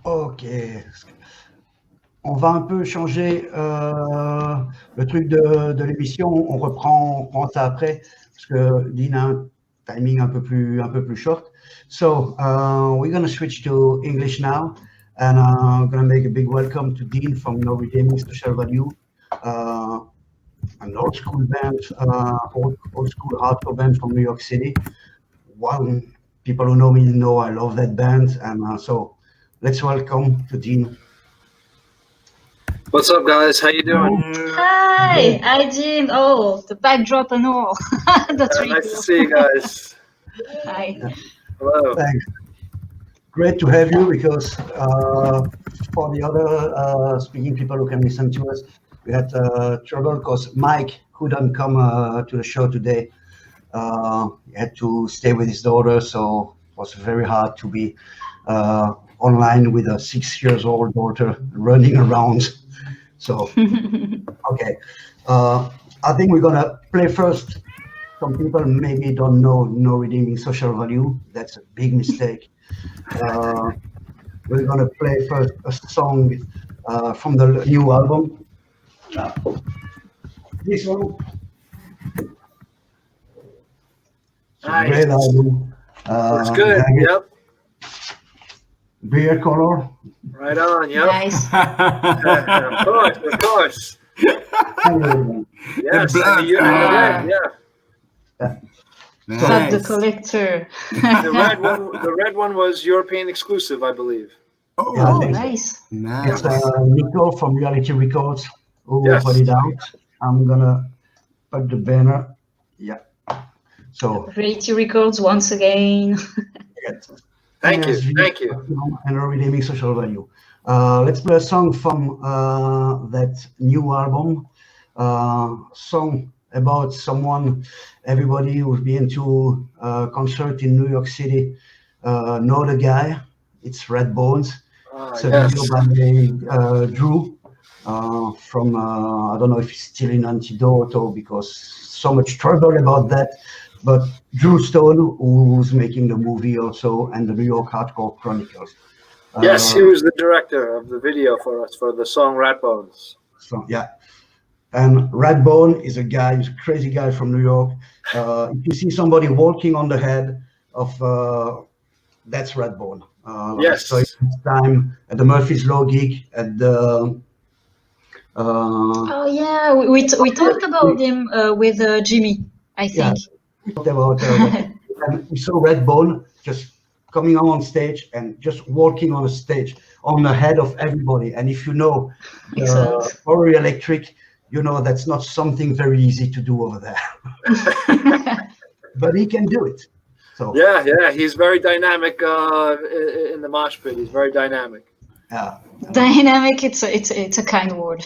Ok. On va un peu changer le truc de l'émission. On reprend ça après parce que Dean a un timing un peu plus short. So we're going to switch to English now, and I'm going to make a big welcome to Dean from No Redeeming Social Value, an old school band, old school hardcore band from New York City. Well, people who know me know I love that band, and so let's welcome to Dean. What's up, guys? How you doing? Hi, Dean. Oh, the backdrop and all. That's really nice cool. to see you guys. Hi. Hello. Thanks. Great to have you because for the other speaking people who can listen to us, we had trouble because Mike couldn't come to the show today. He had to stay with his daughter, so it was very hard to be online with a 6-year-old daughter running around. So, okay. I think we're going to play first. Some people maybe don't know No Redeeming Social Value. That's a big mistake. We're going to play first a song from the new album. This one. Nice. Great album. Looks good. Yep. Beer color. Right on. Yep. Nice. Of course. Yes. black. Yeah. Nice. The collector. The red one was European exclusive, I believe. Oh, nice. It's Nico from Reality Records who put it out. I'm gonna put the banner. Yeah. So Reality Records once again. Thank you. And Redeeming Social Value. Let's play a song from that new album. Song about someone, everybody who's been to a concert in New York City know the guy. It's Red Bones. It's a video by Drew from, I don't know if he's still in Antidote or because so much trouble about that. But Drew Stone, who's making the movie also, and the New York Hardcore Chronicles. Yes, he was the director of the video for us for the song Rat Bones. So, yeah. And Ratbone is a guy, he's a crazy guy from New York. If you see somebody walking on the head of, that's Ratbone. Yes. So it's time at the Murphy's Law gig at the... oh, yeah, we talked about him with Jimmy, I think. Yeah. We talked about and we saw Redbone just coming on stage and just walking on a stage on the head of everybody. And if you know Horror Electric, you know that's not something very easy to do over there. But he can do it. So yeah, he's very dynamic in the mosh pit. He's very dynamic. Yeah. Dynamic, it's a kind word.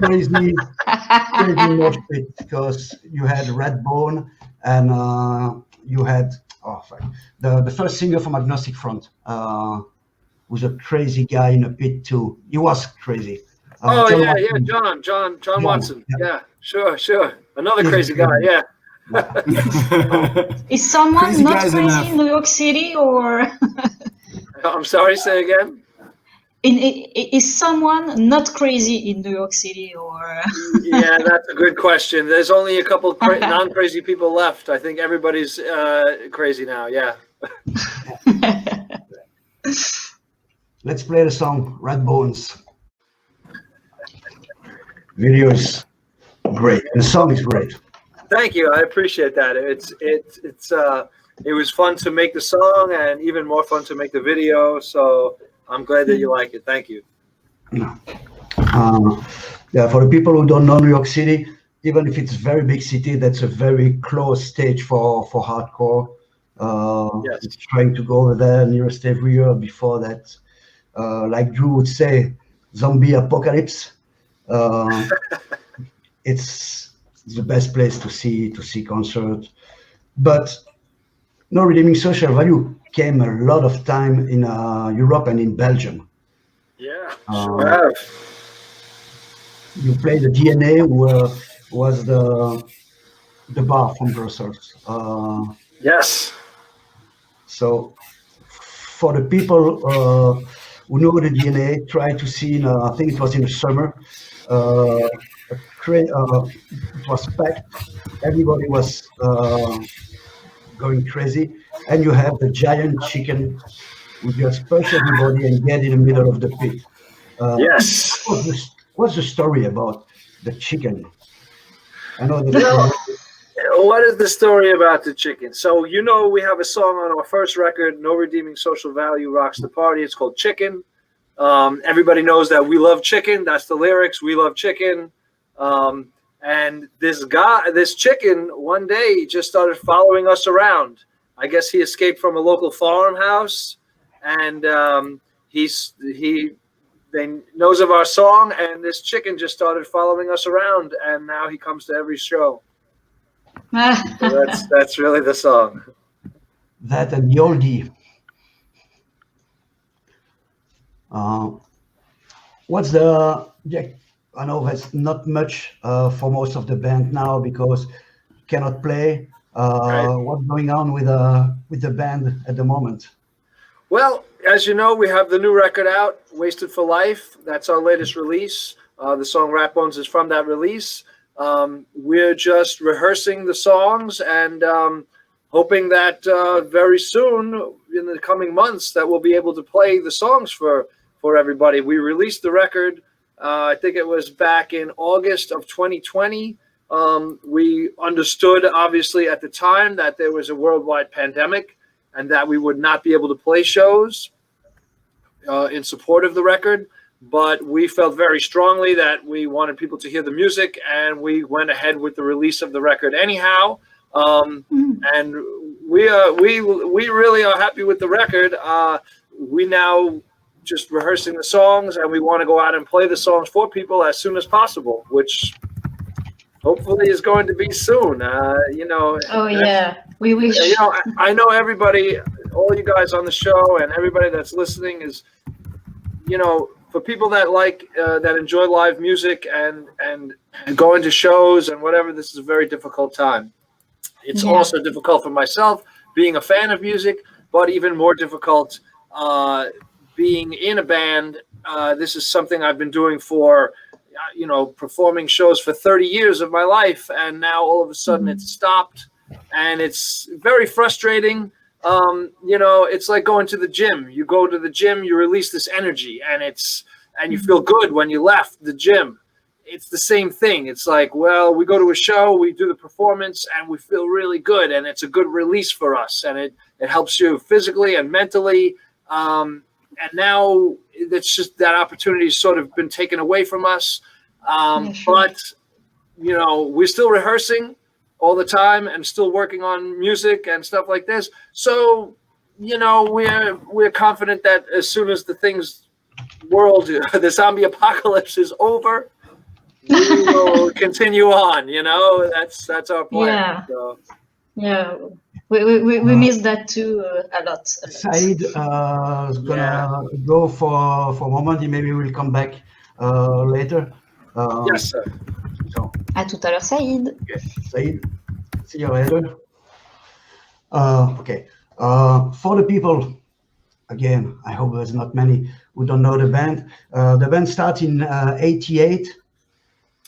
crazy mosh pit because you had Redbone and you had the first singer from Agnostic Front was a crazy guy in a pit too. He was crazy. John Watson. Yeah, sure. Another crazy guy. Yeah. Is someone not crazy in New York City or? I'm sorry. Say again. Is someone not crazy in New York City or? Yeah, that's a good question. There's only a couple non-crazy people left. I think everybody's crazy now. Yeah. Let's play the song Red Bones. Video is great. The song is great. Thank you. I appreciate that. It was fun to make the song and even more fun to make the video. So I'm glad that you like it. Thank you. Yeah, for the people who don't know New York City, even if it's a very big city, that's a very close stage for hardcore. It's trying to go over there nearest every year before that. Like Drew would say, zombie apocalypse. It's the best place to see concert. But No Redeeming Social Value came a lot of time in Europe and in Belgium. Yeah, sure have. You played the DNA, who was the bar from Brussels. Yes. So for the people who know the DNA tried to see, I think it was in the summer, it was packed, everybody was going crazy, and you have the giant chicken who just push everybody and get in the middle of the pit. Yes. What's the story about the chicken? I know that. What is the story about the chicken? So, you know, we have a song on our first record, No Redeeming Social Value Rocks the Party. It's called Chicken. Everybody knows that we love chicken. That's the lyrics. We love chicken. And this chicken, one day just started following us around. I guess he escaped from a local farmhouse, and he knows of our song, and this chicken just started following us around, and now he comes to every show. So that's really the song. That and Elodie. What's the? I know there's not much for most of the band now because you cannot play. Right. What's going on with the band at the moment? Well, as you know, we have the new record out, Wasted for Life. That's our latest release. The song Rat Bones is from that release. We're just rehearsing the songs and hoping that very soon, in the coming months, that we'll be able to play the songs for everybody. We released the record, I think it was back in August of 2020. We understood, obviously, at the time that there was a worldwide pandemic and that we would not be able to play shows in support of the record. But we felt very strongly that we wanted people to hear the music, and we went ahead with the release of the record anyhow. And we really are happy with the record. We now just rehearsing the songs, and we want to go out and play the songs for people as soon as possible, which hopefully is going to be soon. You know. Oh yeah, we wish. You know, I know everybody, all you guys on the show, and everybody that's listening is, you know, for people that like that enjoy live music and going to shows and whatever, this is a very difficult time. It's also difficult for myself being a fan of music, but even more difficult being in a band. This is something I've been doing for, you know, performing shows for 30 years of my life, and now all of a sudden it's stopped, and it's very frustrating. You know, it's like going to the gym. You go to the gym, you release this energy, and you feel good when you left the gym. It's the same thing. It's like, well, we go to a show, we do the performance, and we feel really good, and it's a good release for us, and it helps you physically and mentally. And now it's just that opportunity has sort of been taken away from us. But, you know, we're still rehearsing all the time and still working on music and stuff like this. So, you know, we're confident that as soon as the zombie apocalypse is over, we will continue on. You know, that's our plan. Yeah. So. Yeah. We miss that too a lot. Saïd is gonna go for a moment. He maybe will come back later. Yes, sir. So. À tout à l'heure, Saïd. Okay. Saïd, see you later. Okay. For the people, again, I hope there's not many who don't know the band. The band started in '88.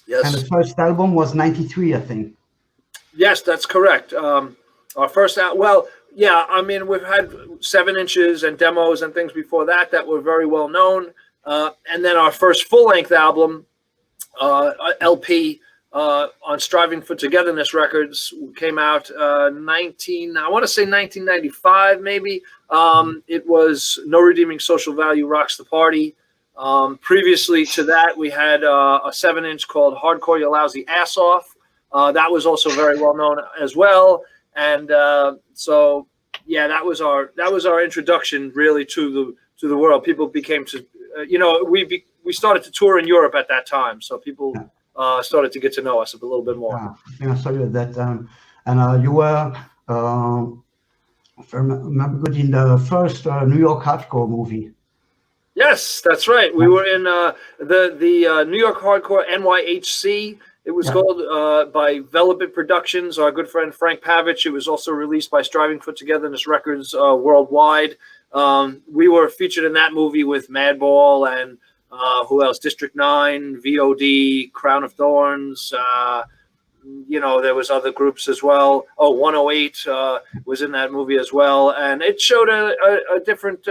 Yes. And the first album was '93, I think. Yes, that's correct. Our first out. Well, yeah. I mean, we've had 7 inches and demos and things before that were very well known. And then our first full-length album, LP, on Striving for Togetherness Records, came out I want to say 1995, maybe. It was No Redeeming Social Value Rocks the Party. Previously to that, we had a 7-inch called Hardcore Your Lousy Ass Off. That was also very well known as well. And so, yeah, that was our introduction really to the world. People became you know, we started to tour in Europe at that time, so people started to get to know us a little bit more. Yeah, sorry at that time. And you were, if I remember good, in the first New York hardcore movie. Yes, that's right. We were in the New York hardcore NYHC. It was called by Velvet Productions, our good friend Frank Pavich. It was also released by Striving for Togetherness Records worldwide. We were featured in that movie with Madball and who else? District 9, VOD, Crown of Thorns. There was other groups as well. 108 was in that movie as well. And it showed a different,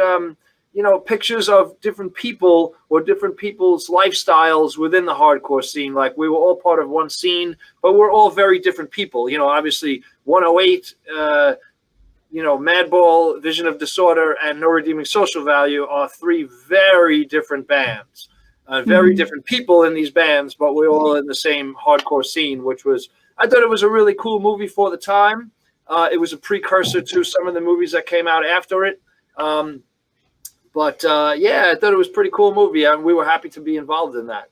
pictures of different people or different people's lifestyles within the hardcore scene. Like we were all part of one scene, but we're all very different people. Obviously 108, Madball, Vision of Disorder, and No Redeeming Social Value are three very different bands. Very different people in these bands, but we're all in the same hardcore scene, I thought it was a really cool movie for the time. It was a precursor to some of the movies that came out after it. I thought it was a pretty cool movie, and we were happy to be involved in that.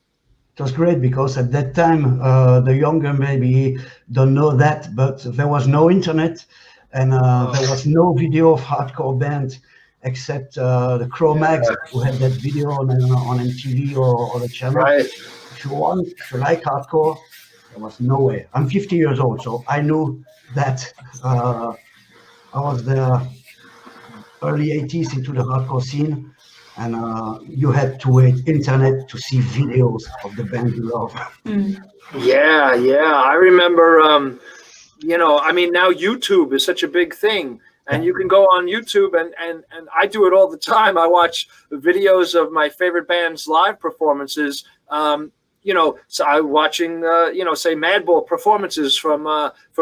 It was great because at that time, the younger maybe don't know that, but there was no internet and there was no video of hardcore bands except the Cro-Mags who had that video on MTV or the channel. Right. If you like hardcore, there was no way. I'm 50 years old, so I knew that I was the early 80s into the hardcore scene, and you had to wait internet to see videos of the band you love. Yeah. I remember, now YouTube is such a big thing. And you can go on YouTube, and I do it all the time. I watch videos of my favorite band's live performances. So I'm watching, say Madball performances from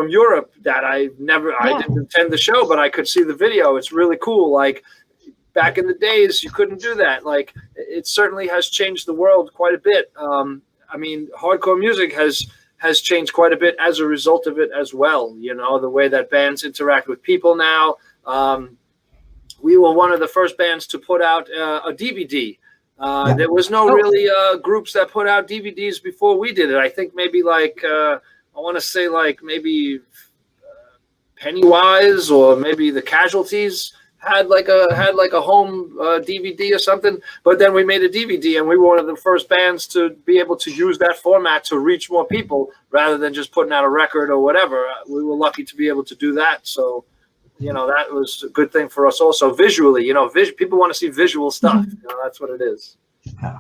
Europe that I didn't attend the show, but I could see the video. It's really cool. Like back in the days, you couldn't do that. Like it certainly has changed the world quite a bit. Hardcore music has changed quite a bit as a result of it as well. The way that bands interact with people now. We were one of the first bands to put out a DVD. There was no really groups that put out DVDs before we did it. I think maybe I want to say maybe Pennywise or maybe the Casualties had like a home DVD or something, but then we made a DVD, and we were one of the first bands to be able to use that format to reach more people rather than just putting out a record or whatever. We were lucky to be able to do that. So, that was a good thing for us also visually. People want to see visual stuff. That's what it is. Yeah.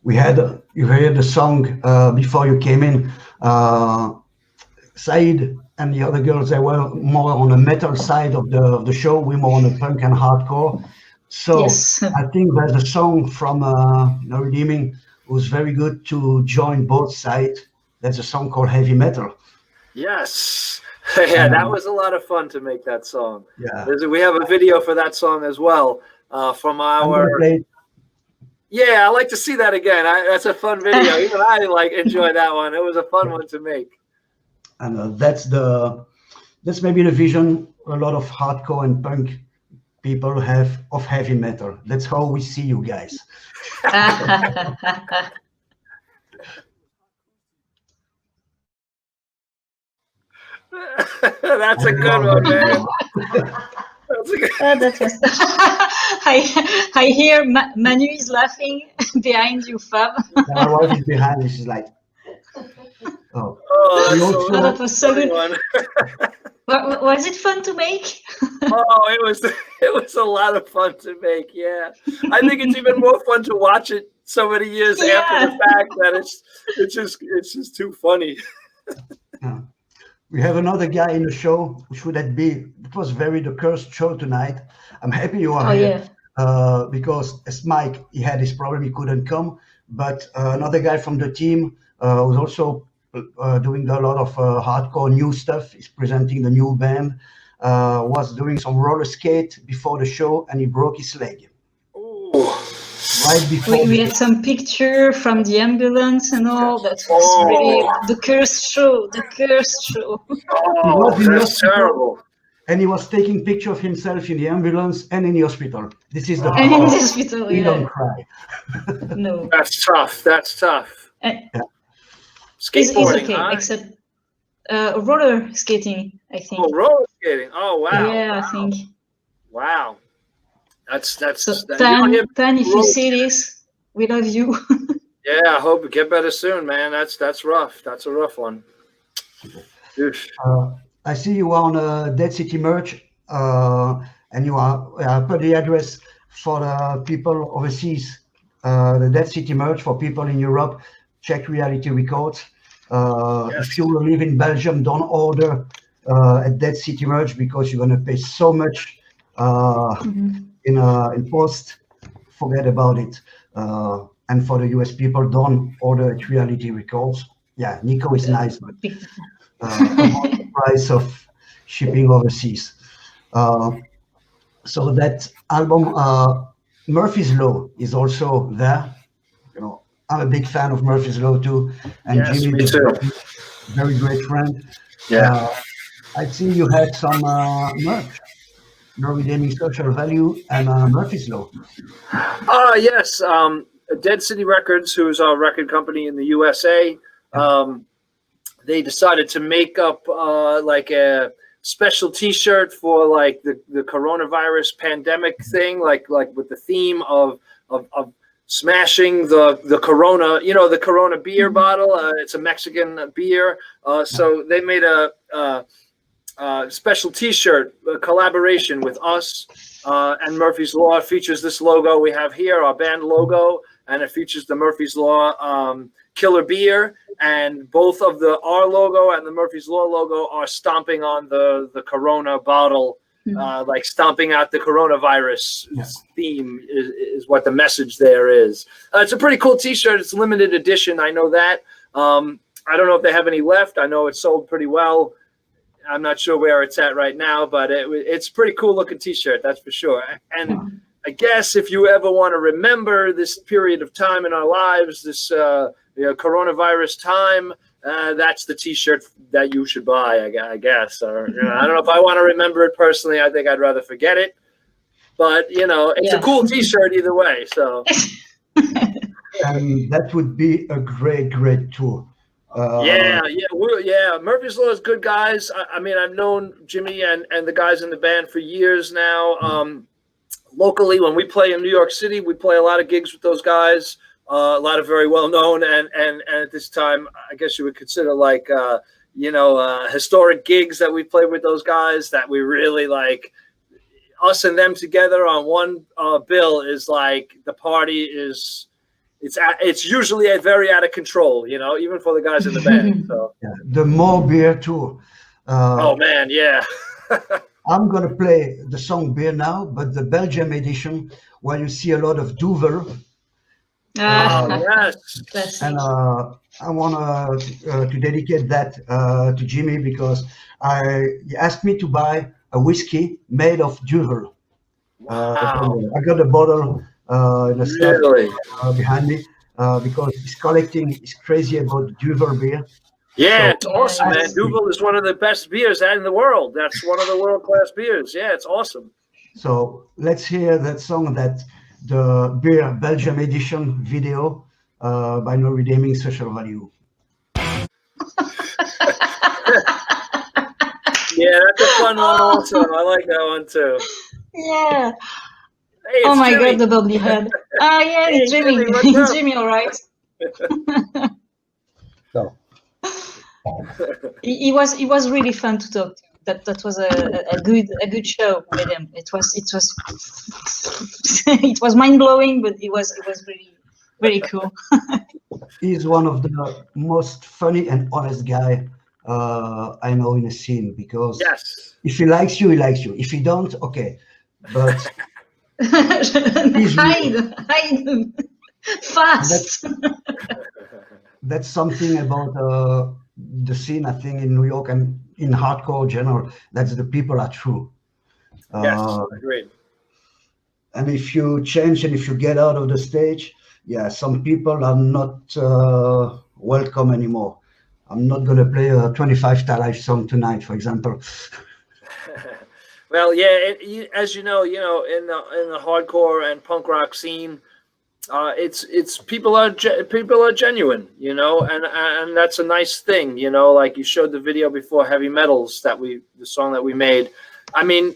You heard the song before you came in. Saïd and the other girls, they were more on the metal side of the show. We're more on the punk and hardcore. So yes. I think there's a song from No Redeeming who's very good to join both sides. There's a song called Heavy Metal. Yes. Yeah, that was a lot of fun to make that song. Yeah. We have a video for that song as well from our... Yeah, I like to see that again. That's a fun video. Even I enjoy that one. It was a fun one to make. And that's maybe the vision a lot of hardcore and punk people have of heavy metal. That's how we see you guys. That's a good one, man. That's a good I hear Manu is laughing behind you, Fab. My wife is behind me. She's like, oh, that was so good. Was it fun to make? It was a lot of fun to make. Yeah, I think it's even more fun to watch it so many years after the fact that it's just too funny. Yeah. We have another guy in the show. Who should that be? It was the cursed show tonight. I'm happy you are here because as Mike, he had his problem, he couldn't come. But another guy from the team who's also doing a lot of hardcore new stuff. He's presenting the new band. Was doing some roller skate before the show, and he broke his leg. Ooh. Right before we had some picture from the ambulance and all. That was really the cursed show. Oh, that's terrible. And he was taking picture of himself in the ambulance and in the hospital. This is the and in the hospital. He don't cry. No. That's tough. Skateboarding, Skateboarding, okay, huh? except roller skating, I think. Oh, roller skating. Oh, wow. Yeah, wow. I think. Wow. That's so Tan, if you see this, we love you. Yeah, I hope you get better soon, man. That's rough. That's a rough one. I see you on Dead City merch, and and you are put the address for the people overseas. The Dead City merch for people in Europe. Check Reality Records. If you live in Belgium, don't order at Dead City merch because you're gonna pay so much in post. Forget about it. And for the US people, don't order at Reality Records. Yeah, Nico is nice, but about the price of shipping overseas. So that album, Murphy's Law, is also there. You know, I'm a big fan of Murphy's Law too, and Yes, Jimmy me is too. a very great friend. Yeah. I see you had some merch, No Redeeming Social Value and Murphy's Law. Yes. Dead City Records, who is our record company in the USA, they decided to make up like a special T-shirt for like the coronavirus pandemic thing, like with the theme of smashing the Corona, you know, the Corona beer bottle. It's a Mexican beer. So they made a special T-shirt collaboration with us and Murphy's Law. It features this logo we have here, our band logo, and it features the Murphy's Law killer beer. And both of our logo and the Murphy's Law logo are stomping on the Corona bottle. Like stomping out the coronavirus theme is what the message there is. It's a pretty cool T-shirt. It's limited edition. I know that. I don't know if they have any left. I know it sold pretty well. I'm not sure where it's at right now, but it's a pretty cool looking T-shirt. That's for sure. And I guess if you ever want to remember this period of time in our lives, this coronavirus time, that's the T-shirt that you should buy, I guess. Or I don't know if I want to remember it personally. I think I'd rather forget it. But it's a cool T-shirt either way. So, and that would be a great tour. Murphy's Law is good guys. I mean, I've known Jimmy and the guys in the band for years now. Locally, when we play in New York City, we play a lot of gigs with those guys. A lot of very well known and at this time, I guess you would consider like historic gigs that we played with those guys that we really like. Us and them together on one bill is like the party is. It's usually a very out of control, even for the guys in the band. So the More Beer tour. Oh man, yeah. I'm gonna play the song Beer now, but the Belgium edition where you see a lot of Duvel. Yes. And I want to dedicate that to Jimmy because he asked me to buy a whiskey made of Duvel. Wow. I got a bottle in the set behind me because he's collecting. He's crazy about Duvel beer. Yeah, it's awesome, man. Duvel is one of the best beers in the world. That's one of the world-class beers. Yeah, it's awesome. So let's hear that song, that the Beer Belgium edition video by No Redeeming Social Value. Yeah, that's a fun one also. I like that one too. Yeah. Hey, oh my Jimmy. God, the bubbly head. Yeah, it's Jimmy. Jimmy, all right. So. It was really fun to talk to. That was a good show with him. It was it was mind blowing, but it was really very cool. He's one of the most funny and honest guy I know in the scene because if he likes you, he likes you. If he don't, okay. But hide fast. That's something about the scene, I think, in New York and in hardcore in general. That's the people are true. Yes, agreed. And if you change and if you get out of the stage, some people are not welcome anymore. I'm not going to play a 25 Live song tonight, for example. Well, yeah, as you know, in the hardcore and punk rock scene, it's people are genuine, and that's a nice thing, like you showed the video before Heavy Metals the song that we made. I mean,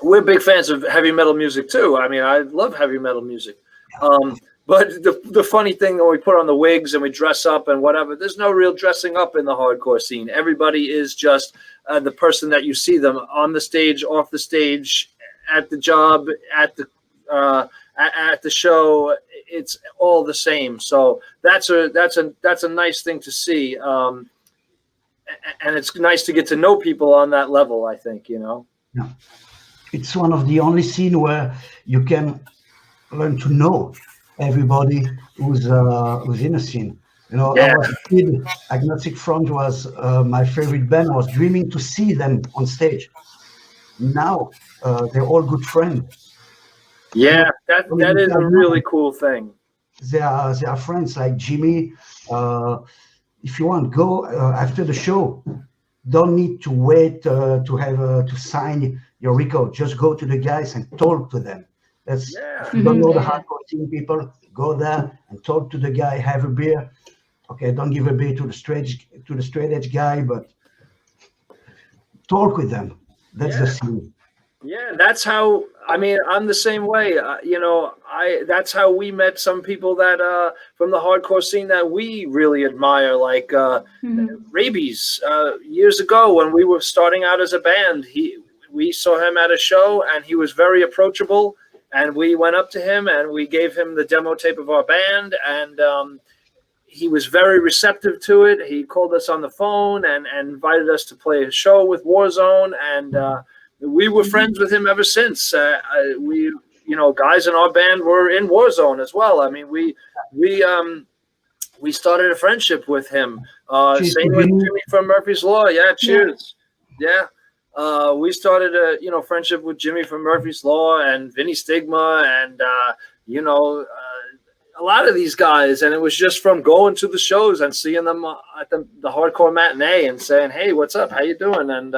we're big fans of heavy metal music too. I mean, I love heavy metal music. But the funny thing when we put on the wigs and we dress up and whatever, there's no real dressing up in the hardcore scene. Everybody is just the person that you see them on the stage, off the stage, at the job, at the show, it's all the same. So that's a nice thing to see, and it's nice to get to know people on that level, I think, you know. Yeah. It's one of the only scene where you can learn to know everybody who's in a scene. You know, Yeah. I was a kid. Agnostic Front was my favorite band. I was dreaming to see them on stage. Now they're all good friends. Yeah, that is a really cool thing. They are friends like Jimmy. If you want, go after the show. Don't need to wait to have to sign your record. Just go to the guys and talk to them. That's you don't know the hardcore scene people. Go there and talk to the guy. Have a beer. Okay, don't give a beer to the straight edge guy, but talk with them. That's the scene. Yeah, that's how. I mean, I'm the same way. You know, that's how we met some people that from the hardcore scene that we really admire, like Rabies. Years ago, when we were starting out as a band, we saw him at a show, and he was very approachable. And we went up to him, and we gave him the demo tape of our band, and he was very receptive to it. He called us on the phone and invited us to play a show with Warzone, and we were friends with him ever since. We, you know, guys in our band were in Warzone as well. I mean, we started a friendship with him. Same with Jimmy from Murphy's Law. Yeah, cheers. Yeah. We started a friendship with Jimmy from Murphy's Law and Vinny Stigma and a lot of these guys, and it was just from going to the shows and seeing them at the hardcore matinee and saying, "Hey, what's up? How you doing?" And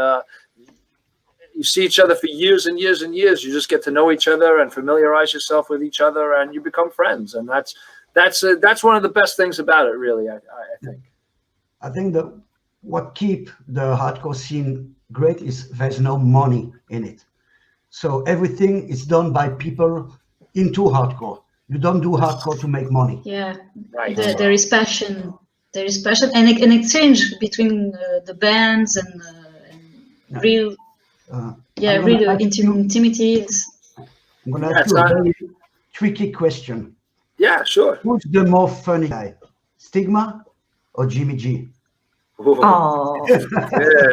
you see each other for years and years and years. You just get to know each other and familiarize yourself with each other, and you become friends. And that's one of the best things about it, really. I think. I think that what keep the hardcore scene great is there's no money in it. So everything is done by people into hardcore. You don't do hardcore to make money. Yeah, right. There is passion. There is passion and an exchange between the bands and real, real intimity. I'm going to ask you a very tricky question. Yeah, sure. Who's the more funny guy, Stigma or Jimmy G? Oh, yeah,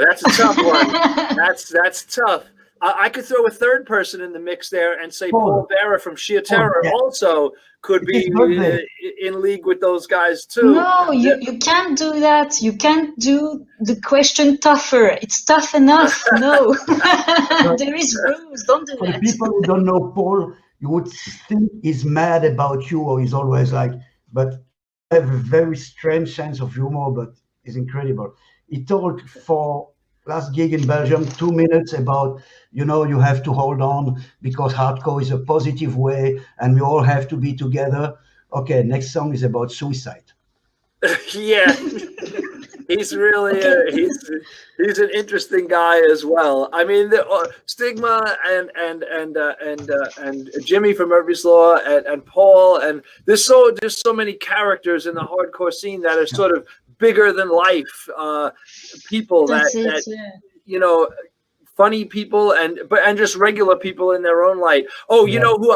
that's a tough one. That's tough. I could throw a third person in the mix there and say Paul Bearer from Sheer Terror also could be in league with those guys too. No, you can't do that. You can't do the question tougher. It's tough enough. No, there is rules. Don't do For that. the people who don't know Paul, you would think he's mad about you or he's always like, but I have a very strange sense of humor, but it's incredible. He told for last gig in Belgium 2 minutes about, you have to hold on because hardcore is a positive way and we all have to be together. Okay, next song is about suicide. Yeah, he's really he's an interesting guy as well. I mean, the Stigma and Jimmy from Murphy's Law and Paul, and there's so many characters in the hardcore scene that are sort of bigger than life people funny people and just regular people in their own light. Oh, you know who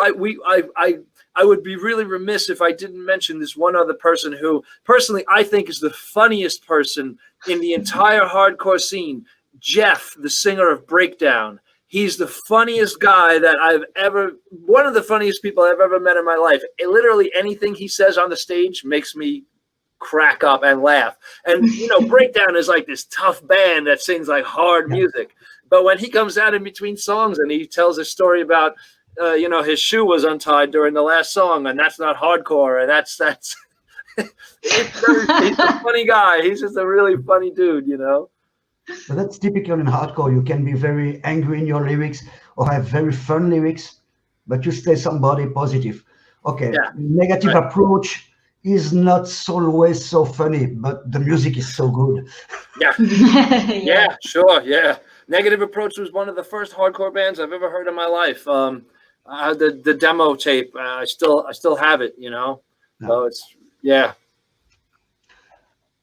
I would be really remiss if I didn't mention this one other person who personally I think is the funniest person in the entire hardcore scene. Jeff, the singer of Breakdown. He's the funniest guy that one of the funniest people I've ever met in my life. Literally anything he says on the stage makes me crack up and laugh. And Breakdown is like this tough band that sings like hard music, but when he comes out in between songs and he tells a story about his shoe was untied during the last song, and that's not hardcore, and that's he's a funny guy. He's just a really funny dude, But that's typical in hardcore. You can be very angry in your lyrics or have very fun lyrics, but you stay somebody positive. Okay, negative approach is not always so funny, but the music is so good. Yeah, sure, yeah. Negative Approach was one of the first hardcore bands I've ever heard in my life. The demo tape, I still have it, So it's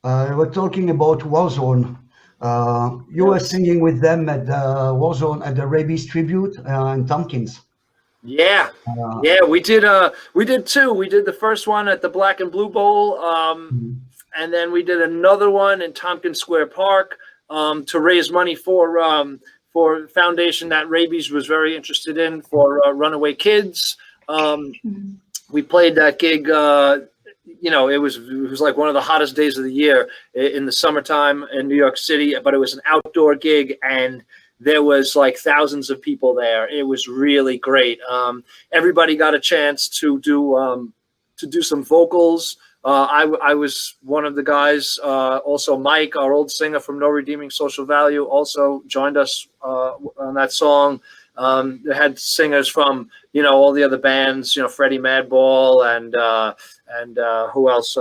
We're talking about Warzone. You were singing with them at the Warzone at the Rabies tribute in Tompkins. Yeah, we did two. We did the first one at the Black and Blue Bowl, and then we did another one in Tompkins Square Park to raise money for a foundation that Rabies was very interested in for runaway kids. We played that gig. It was like one of the hottest days of the year in the summertime in New York City, but it was an outdoor gig, and there was like thousands of people there. It was really great. Everybody got a chance to do some vocals. I was one of the guys. Also, Mike, our old singer from No Redeeming Social Value, also joined us on that song. They had singers from all the other bands, Freddie Madball and who else?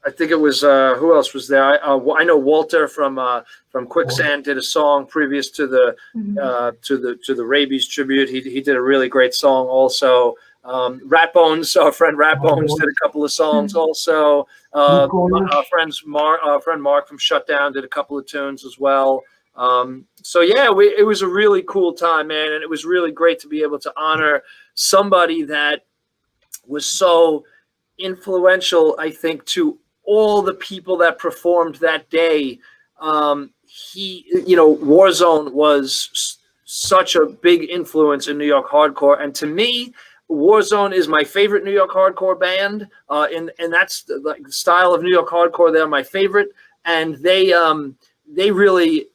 I think it was who else was there? I know Walter from Quicksand did a song previous to the to the Rabies tribute. He did a really great song also. Ratbones, our friend Ratbones did a couple of songs also. Our friend Mark from Shutdown did a couple of tunes as well. So yeah, it was a really cool time, man, and it was really great to be able to honor somebody that was so influential, I think, to all the people that performed that day. Warzone was such a big influence in New York hardcore, and to me, Warzone is my favorite New York hardcore band, and that's the style of New York hardcore. They're my favorite, and they really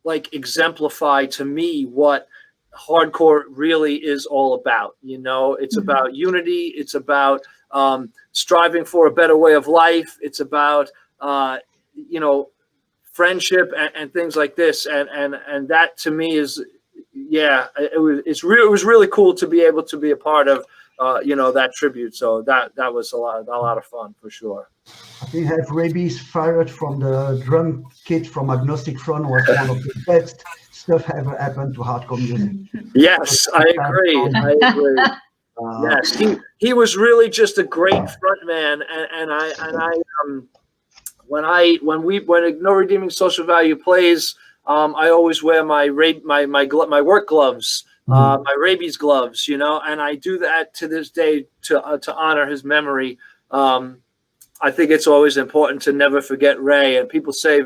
like exemplify to me what hardcore really is all about. It's about unity. It's about striving for a better way of life. It's about friendship and things like this. And that to me is, it was really cool to be able to be a part of that tribute. So that was a lot of fun for sure. I think have Rabies fired from the drum kit from Agnostic Front was one of the best stuff ever happened to hardcore music. Yes, I agree. Yes, he was really just a great front man, when No Redeeming Social Value plays, I always wear my work gloves, my Rabies gloves, and I do that to this day to honor his memory. I think it's always important to never forget Ray, and people say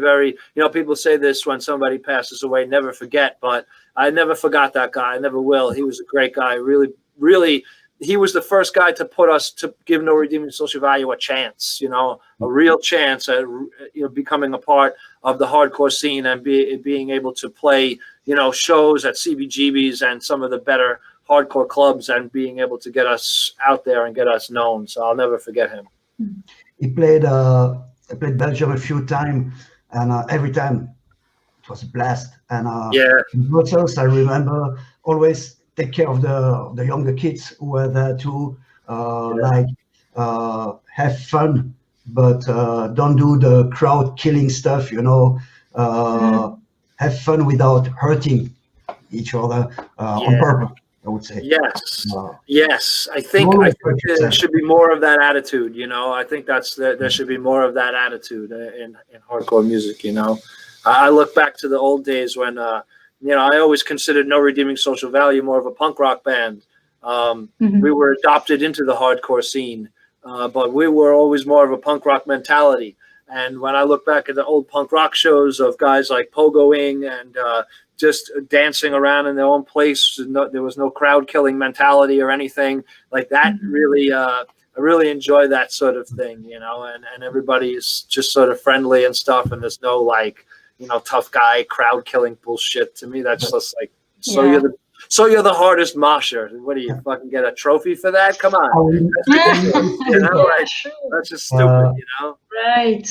people say this when somebody passes away, never forget, but I never forgot that guy. I never will. He was a great guy. Really, really. He was the first guy to give No Redeeming Social Value a chance, a real chance at becoming a part of the hardcore scene and being able to play, shows at CBGB's and some of the better hardcore clubs and being able to get us out there and get us known. So I'll never forget him. He played Belgium a few times, and every time it was a blast. And in Brussels, I remember always take care of the younger kids who were there to have fun, but don't do the crowd killing stuff. Have fun without hurting each other on purpose, I would say. Yes. I think there should be more of that attitude. I think there should be more of that attitude in hardcore music. I look back to the old days when. I always considered No Redeeming Social Value more of a punk rock band. We were adopted into the hardcore scene, but we were always more of a punk rock mentality. And when I look back at the old punk rock shows of guys like Pogoing and just dancing around in their own place, there was no crowd killing mentality or anything like that. Really, I really enjoy that sort of thing, and everybody is just sort of friendly and stuff. And there's no tough guy crowd killing bullshit. To me, that's just like you're the hardest mosher. What do you fucking get a trophy for that? Come on, that's just stupid. Right.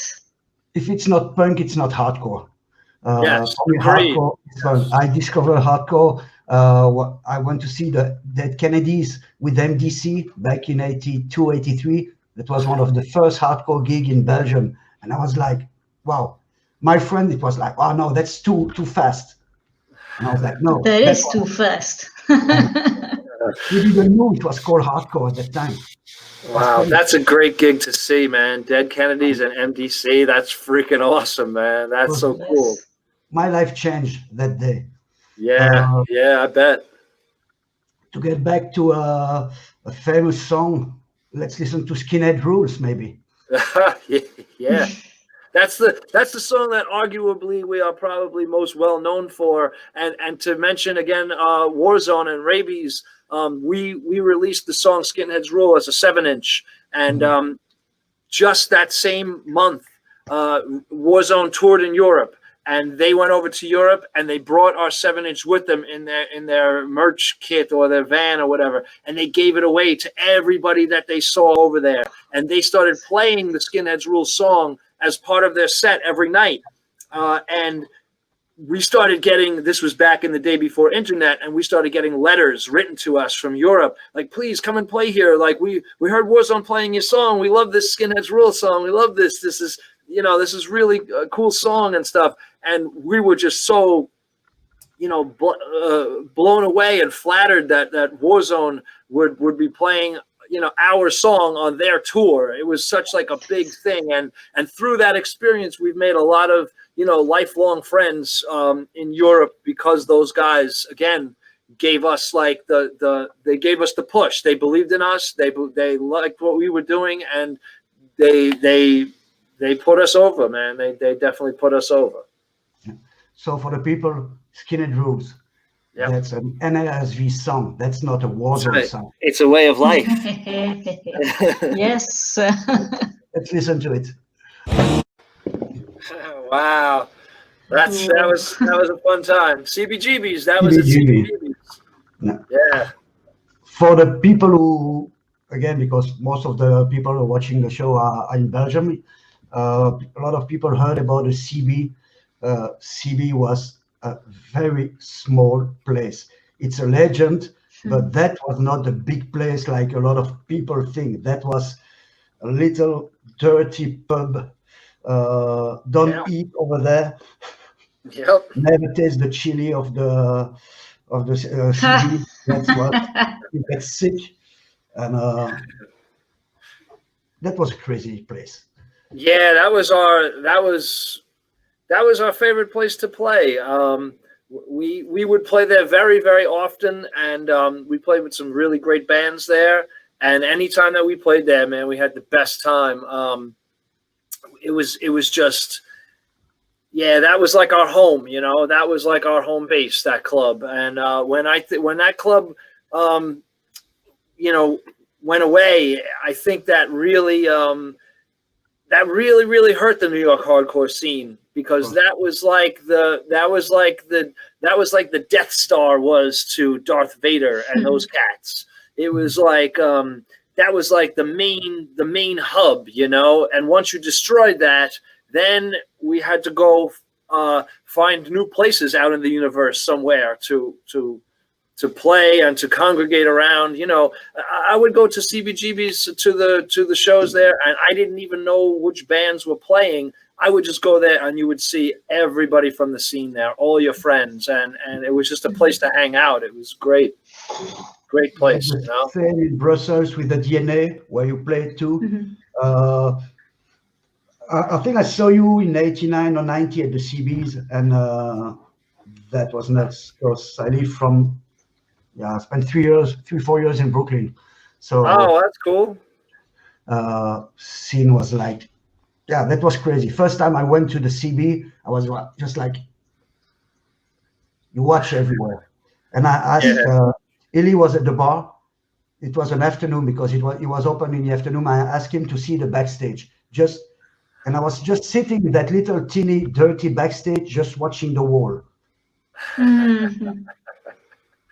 If it's not punk, it's not hardcore. Yes, hardcore is fun. I discovered hardcore. I went to see the Dead Kennedys with MDC back in 82, 83. That was one of the first hardcore gig in Belgium, and I was like, wow. My friend, it was like, oh no, that's too fast. And I was like, no, that is too fast. We didn't know it was called hardcore at that time. Wow, that's a great gig to see, man. Dead Kennedys and MDC. That's freaking awesome, man. That's so cool. My life changed that day. Yeah, I bet. To get back to a famous song, let's listen to Skinhead Rules, maybe. Yeah. That's the song that arguably we are probably most well known for. And to mention again, Warzone and Rabies, we released the song Skinhead's Rule as a 7-inch, and just that same month, Warzone toured in Europe, and they went over to Europe and they brought our 7-inch with them in their merch kit or their van or whatever, and they gave it away to everybody that they saw over there, and they started playing the Skinhead's Rule song as part of their set every night. And we started getting, this was back in the day before internet, and we started getting letters written to us from Europe, like, please come and play here. Like, we heard Warzone playing your song. We love this Skinhead's Rule song. We love this. This is, this is really a cool song and stuff. And we were just so, blown away and flattered that Warzone would be playing our song on their tour. It was such like a big thing, and through that experience we've made a lot of lifelong friends in Europe, because those guys again gave us like they gave us the push. They believed in us, they liked what we were doing, and they put us over, man. They definitely put us over. So for the people, Skinhead Rules. Yep. That's an NYHC song. That's not a Warzone song. It's a way of life. Yes. Let's listen to it. Wow, that was a fun time. CBGBs. That was CBGBs. No. Yeah. For the people who, again, because most of the people who are watching the show are in Belgium, a lot of people heard about the CB. CB was a very small place. It's a legend, but that was not a big place like a lot of people think. That was a little dirty pub. Don't eat over there. Yep. Never taste the chili of the CB. That's what you get sick. And that was a crazy place. Yeah, that was our favorite place to play. We would play there very, very often, and we played with some really great bands there. And anytime that we played there, man, we had the best time. It was just, that was like our home, that was like our home base, that club. And when that club, went away, I think that really hurt the New York hardcore scene, because that was like the Death Star was to Darth Vader and those cats. It was like that was like the main hub, and once you destroyed that, then we had to go find new places out in the universe somewhere to play and to congregate around. I would go to CBGB's to the shows there, and I didn't even know which bands were playing. I would just go there, and you would see everybody from the scene there, all your friends, and it was just a place to hang out. It was great place. Same in Brussels with the DNA where you played too. Mm-hmm. I think I saw you in 89 or 90 at the CBs, and that was nuts, because I live from. I spent 3-4 years in Brooklyn. So that's cool. Scene was like, that was crazy. First time I went to the CB, I was just like, you watch everywhere. And I asked, Ellie was at the bar. It was an afternoon, because it was open in the afternoon. I asked him to see the backstage. And I was just sitting in that little teeny dirty backstage, just watching the wall. Mm-hmm.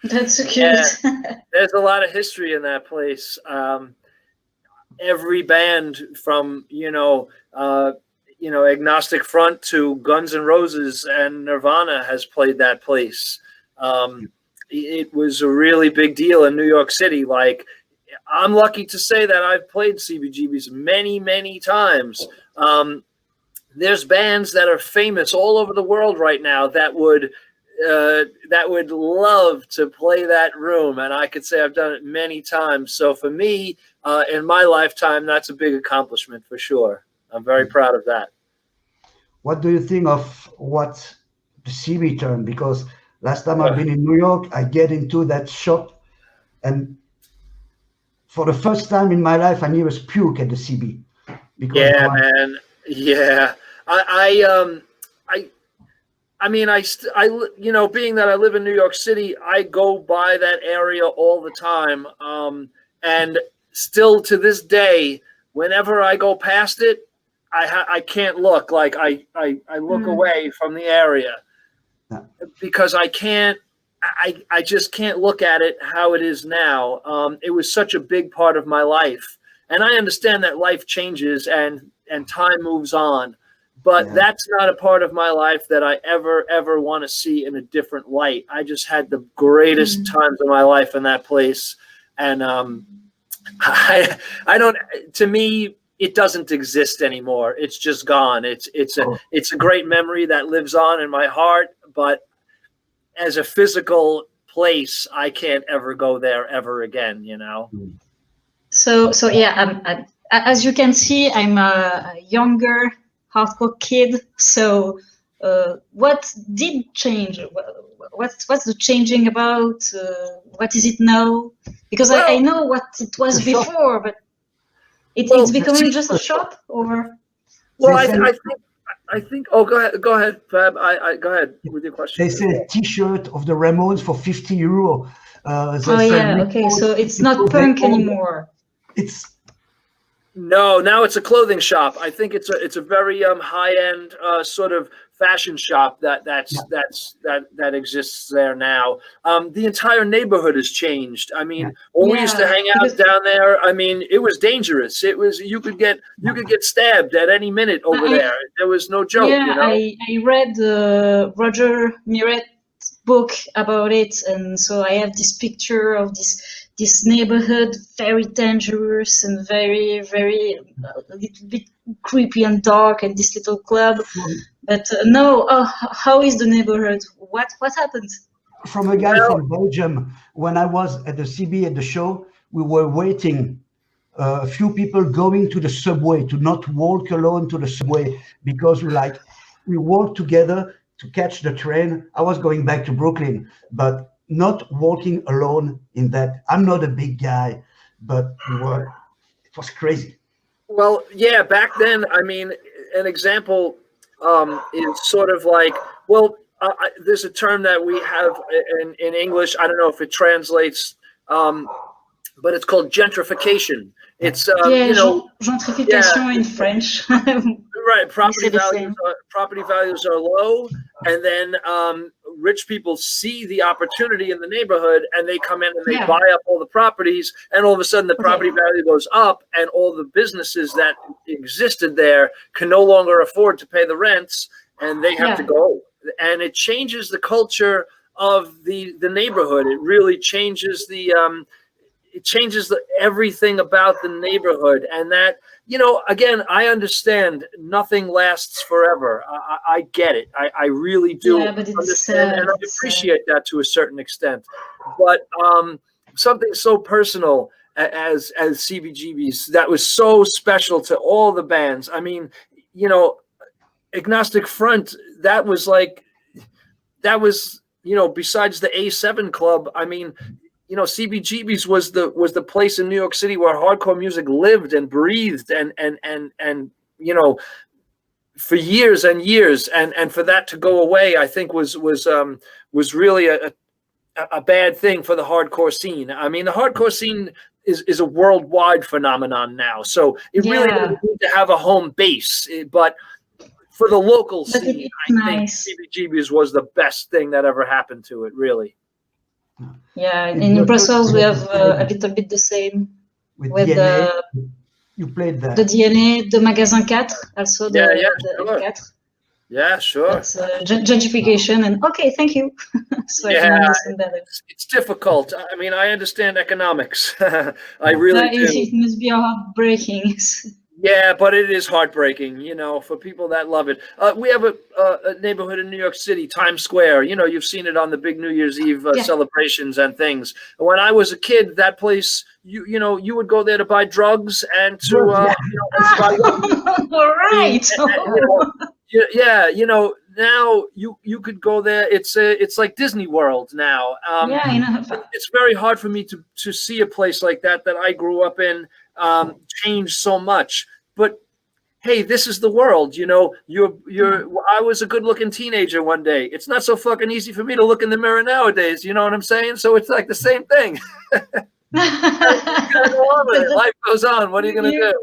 That's so cute. Yeah, there's a lot of history in that place. Every band from Agnostic Front to Guns N' Roses and Nirvana has played that place. It was a really big deal in New York City. Like, I'm lucky to say that I've played CBGBs many, many times. There's bands that are famous all over the world right now that would that would love to play that room, and I could say I've done it many times. So for me, in my lifetime, that's a big accomplishment for sure. I'm very proud of that. What do you think of what the CB term? Because last time I've been in New York, I get into that shop, and for the first time in my life, I nearly puke at the CB. Yeah, man. Yeah, I mean, you know, being that I live in New York City, I go by that area all the time, and still to this day, whenever I go past it, I can't look. Like I look away from the area because I can't. I just can't look at it how it is now. It was such a big part of my life, and I understand that life changes and time moves on, but that's not a part of my life that I ever want to see in a different light. I just had the greatest times of my life in that place, and I don't. To me, it doesn't exist anymore. It's just gone. It's a great memory that lives on in my heart, but as a physical place, I can't ever go there ever again, you know? So yeah, as you can see, I'm a younger hardcore kid. So what did change? What's the changing about? What is it now? Because I know what it was before, but it's becoming just a shop, or? Well, I think. Oh, go ahead, Fab. Go ahead with your question. They say T-shirt of the Ramones for €50. Okay. So it's not punk anymore. Now it's a clothing shop. I think it's a very high end sort of fashion shop that exists there now. The entire neighborhood has changed. I mean, when we used to hang out down there, I mean, it was dangerous. It was you could get stabbed at any minute over there. There was no joke. Yeah, you know? I read Roger Miret's book about it, and so I have this picture of this neighborhood, very dangerous and very, very a little bit creepy and dark, and this little club. But how is the neighborhood? What happened? From a guy from Belgium, when I was at the CB at the show, we were waiting. A few people going to the subway to not walk alone to the subway because we walked together to catch the train. I was going back to Brooklyn, but not walking alone in that. I'm not a big guy, but it was crazy. Well, yeah, back then, I mean, an example is sort of like, there's a term that we have in English. I don't know if it translates, but it's called gentrification. It's gentrification in French. Right, property values are low, and then rich people see the opportunity in the neighborhood, and they come in and they buy up all the properties, and all of a sudden the property value goes up, and all the businesses that existed there can no longer afford to pay the rents, and they have to go. And it changes the culture of the neighborhood. It really changes everything about the neighborhood. And that, you know, again, I understand nothing lasts forever. I get it. I really do understand, and I appreciate that to a certain extent. But something so personal as CBGB's that was so special to all the bands. I mean, you know, Agnostic Front, that was, you know, besides the A7 Club, I mean, you know, CBGB's was the place in New York City where hardcore music lived and breathed and you know, for years and years, and for that to go away, I think was really a bad thing for the hardcore scene. I mean, the hardcore scene is a worldwide phenomenon now, so it really doesn't need to have a home base, but for the local scene, I think CBGB's was the best thing that ever happened to it, really. Yeah, in Brussels we have a little bit the same with DNA. You played that. The DNA, the Magasin 4, also the sure. L4. Yeah, sure. It's gentrification, and okay, thank you. So I can understand better. It's difficult. I mean, I understand economics. I really do. It must be heartbreaking. Yeah, but it is heartbreaking, for people that love it. We have a neighborhood in New York City, Times Square. You've seen it on the big New Year's Eve celebrations and things. When I was a kid, that place, you would go there to buy drugs and to, buy All right. Now you could go there. It's like Disney World now. It's very hard for me to see a place like that I grew up in change so much. But hey, this is the world. I was a good-looking teenager one day. It's not so fucking easy for me to look in the mirror nowadays. You know what I'm saying? So it's like the same thing. Life goes on. What are you gonna do?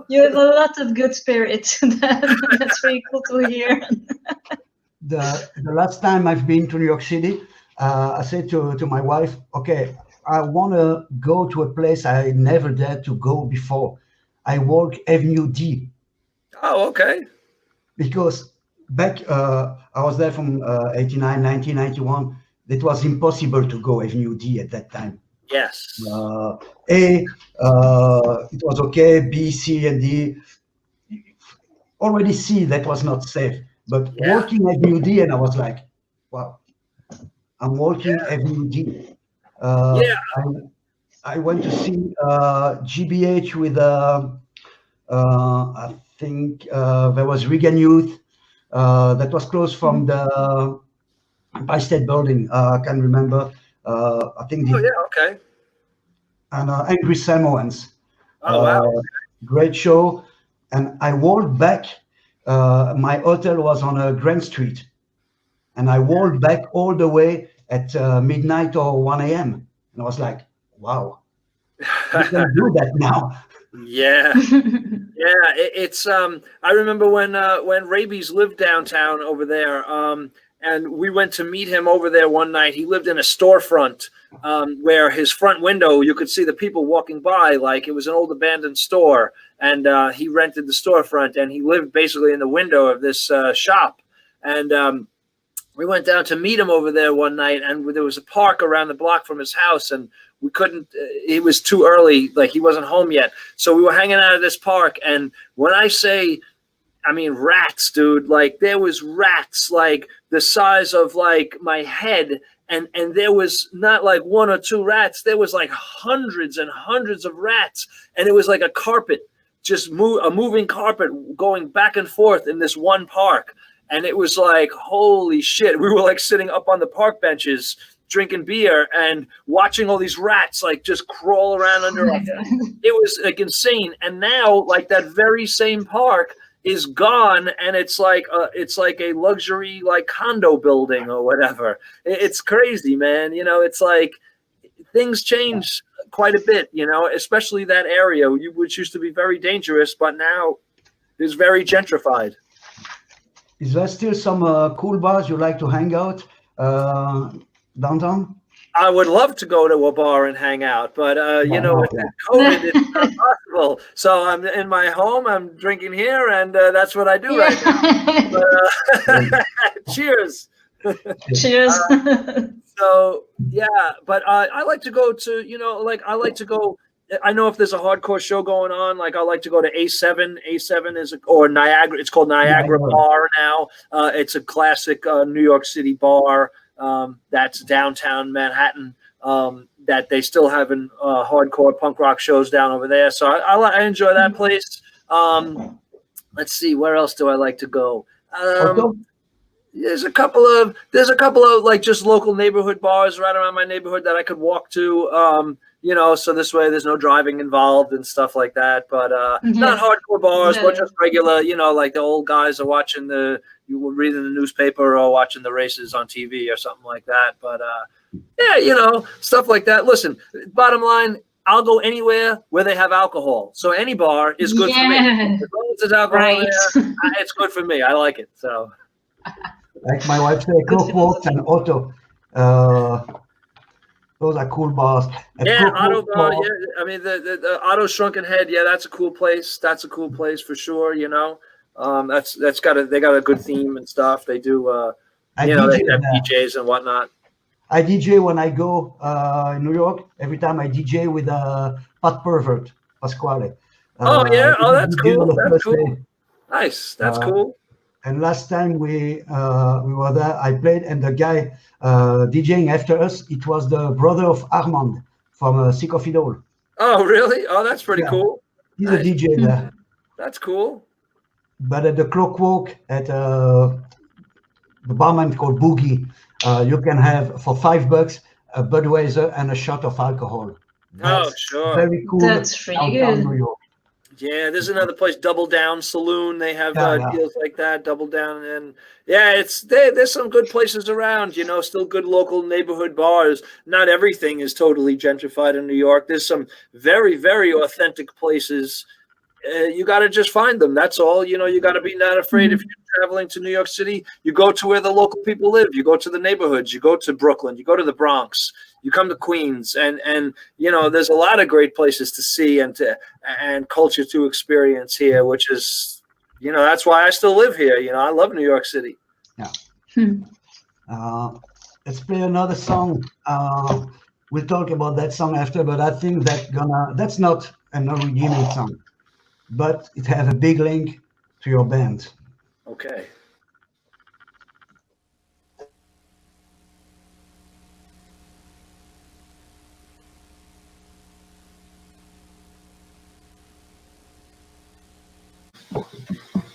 You have a lot of good spirit. That's very cool to hear. The last time I've been to New York City, I said to my wife, okay, I want to go to a place I never dared to go before. I walk Avenue D. Oh, okay. Because back, I was there from 89, 1991. It was impossible to go Avenue D at that time. Yes. It was okay. B, C, and D. Already C, that was not safe. But walking Avenue D, and I was like, wow, I'm walking Avenue D. I went to see GBH with, I think there was Reagan Youth. That was close from the Empire State Building. I can't remember. I think. Okay. And Angry Samoans. Oh, wow. Great show. And I walked back. My hotel was on Grand Street. And I walked back all the way at midnight or 1 a.m. And I was like, wow, you can do that now. Yeah. It's I remember when Rabies lived downtown over there, and we went to meet him over there one night. He lived in a storefront where his front window, you could see the people walking by like it was an old abandoned store. And he rented the storefront, and he lived basically in the window of this shop. And we went down to meet him over there one night, and there was a park around the block from his house, and we couldn't, it was too early, like he wasn't home yet. So we were hanging out at this park, and when I say, I mean rats, dude, like there was rats like the size of like my head, and there was not like one or two rats, there was like hundreds and hundreds of rats, and it was like a carpet, just a moving carpet going back and forth in this one park. And it was like, holy shit. We were like sitting up on the park benches, drinking beer and watching all these rats like just crawl around under us. It was like insane. And now like that very same park is gone, and it's like a luxury like condo building or whatever. It's crazy, man. It's like things change quite a bit, especially that area, which used to be very dangerous, but now is very gentrified. Is there still some cool bars you like to hang out downtown? I would love to go to a bar and hang out, but with COVID, it's not possible. So I'm in my home, I'm drinking here, and that's what I do right now. But, cheers. Cheers. So yeah, but I like to go to, I like to go. I know if there's a hardcore show going on, like I like to go to A7. A7 is or Niagara. It's called Niagara Bar now. It's a classic New York City bar that's downtown Manhattan. That they still have in hardcore punk rock shows down over there. So I enjoy that place. Let's see, where else do I like to go? There's a couple of like just local neighborhood bars right around my neighborhood that I could walk to. So this way there's no driving involved and stuff like that. But not hardcore bars, but just regular, like the old guys are watching you were reading the newspaper or watching the races on TV or something like that. But stuff like that. Listen, bottom line, I'll go anywhere where they have alcohol. So any bar is good for me. As long as there's alcohol there, it's good for me. I like it. So. Like my wife said, Clockworks and Otto. Those are cool bars. Otto bar. Yeah, I mean the Otto Shrunken Head. Yeah, that's a cool place. That's a cool place for sure. They got a good theme and stuff. They do. They have DJs and whatnot. I DJ when I go in New York. Every time I DJ with Pat Pervert Pasquale. Oh yeah, oh that's we did cool. on the That's first cool. day. Nice, that's cool. And last time we were there, I played, and the guy DJing after us, it was the brother of Armand from Sick of It All. Oh really? Oh, that's pretty cool. He's Nice. a DJ there. That's cool. But at the Clockwork, at the barman called Boogie, you can have for $5 a Budweiser and a shot of alcohol. That's sure. Very cool. That's really downtown good. New York. Yeah, there's another place, Double Down Saloon. They have Yeah. deals like that, Double Down, and yeah, there's some good places around. You know, still good local neighborhood bars. Not everything is totally gentrified in New York. There's some very, very authentic places. You got to just find them. That's all. You know, you got to be not afraid. If you're traveling to New York City, you go to where the local people live. You go to the neighborhoods. You go to Brooklyn. You go to the Bronx. You come to Queens, and you know, there's a lot of great places to see and culture to experience here, which is, you know, that's why I still live here. You know, I love New York City. Yeah. Let's play another song. We'll talk about that song after, but I think that's not an original song, but it has a big link to your band. Okay.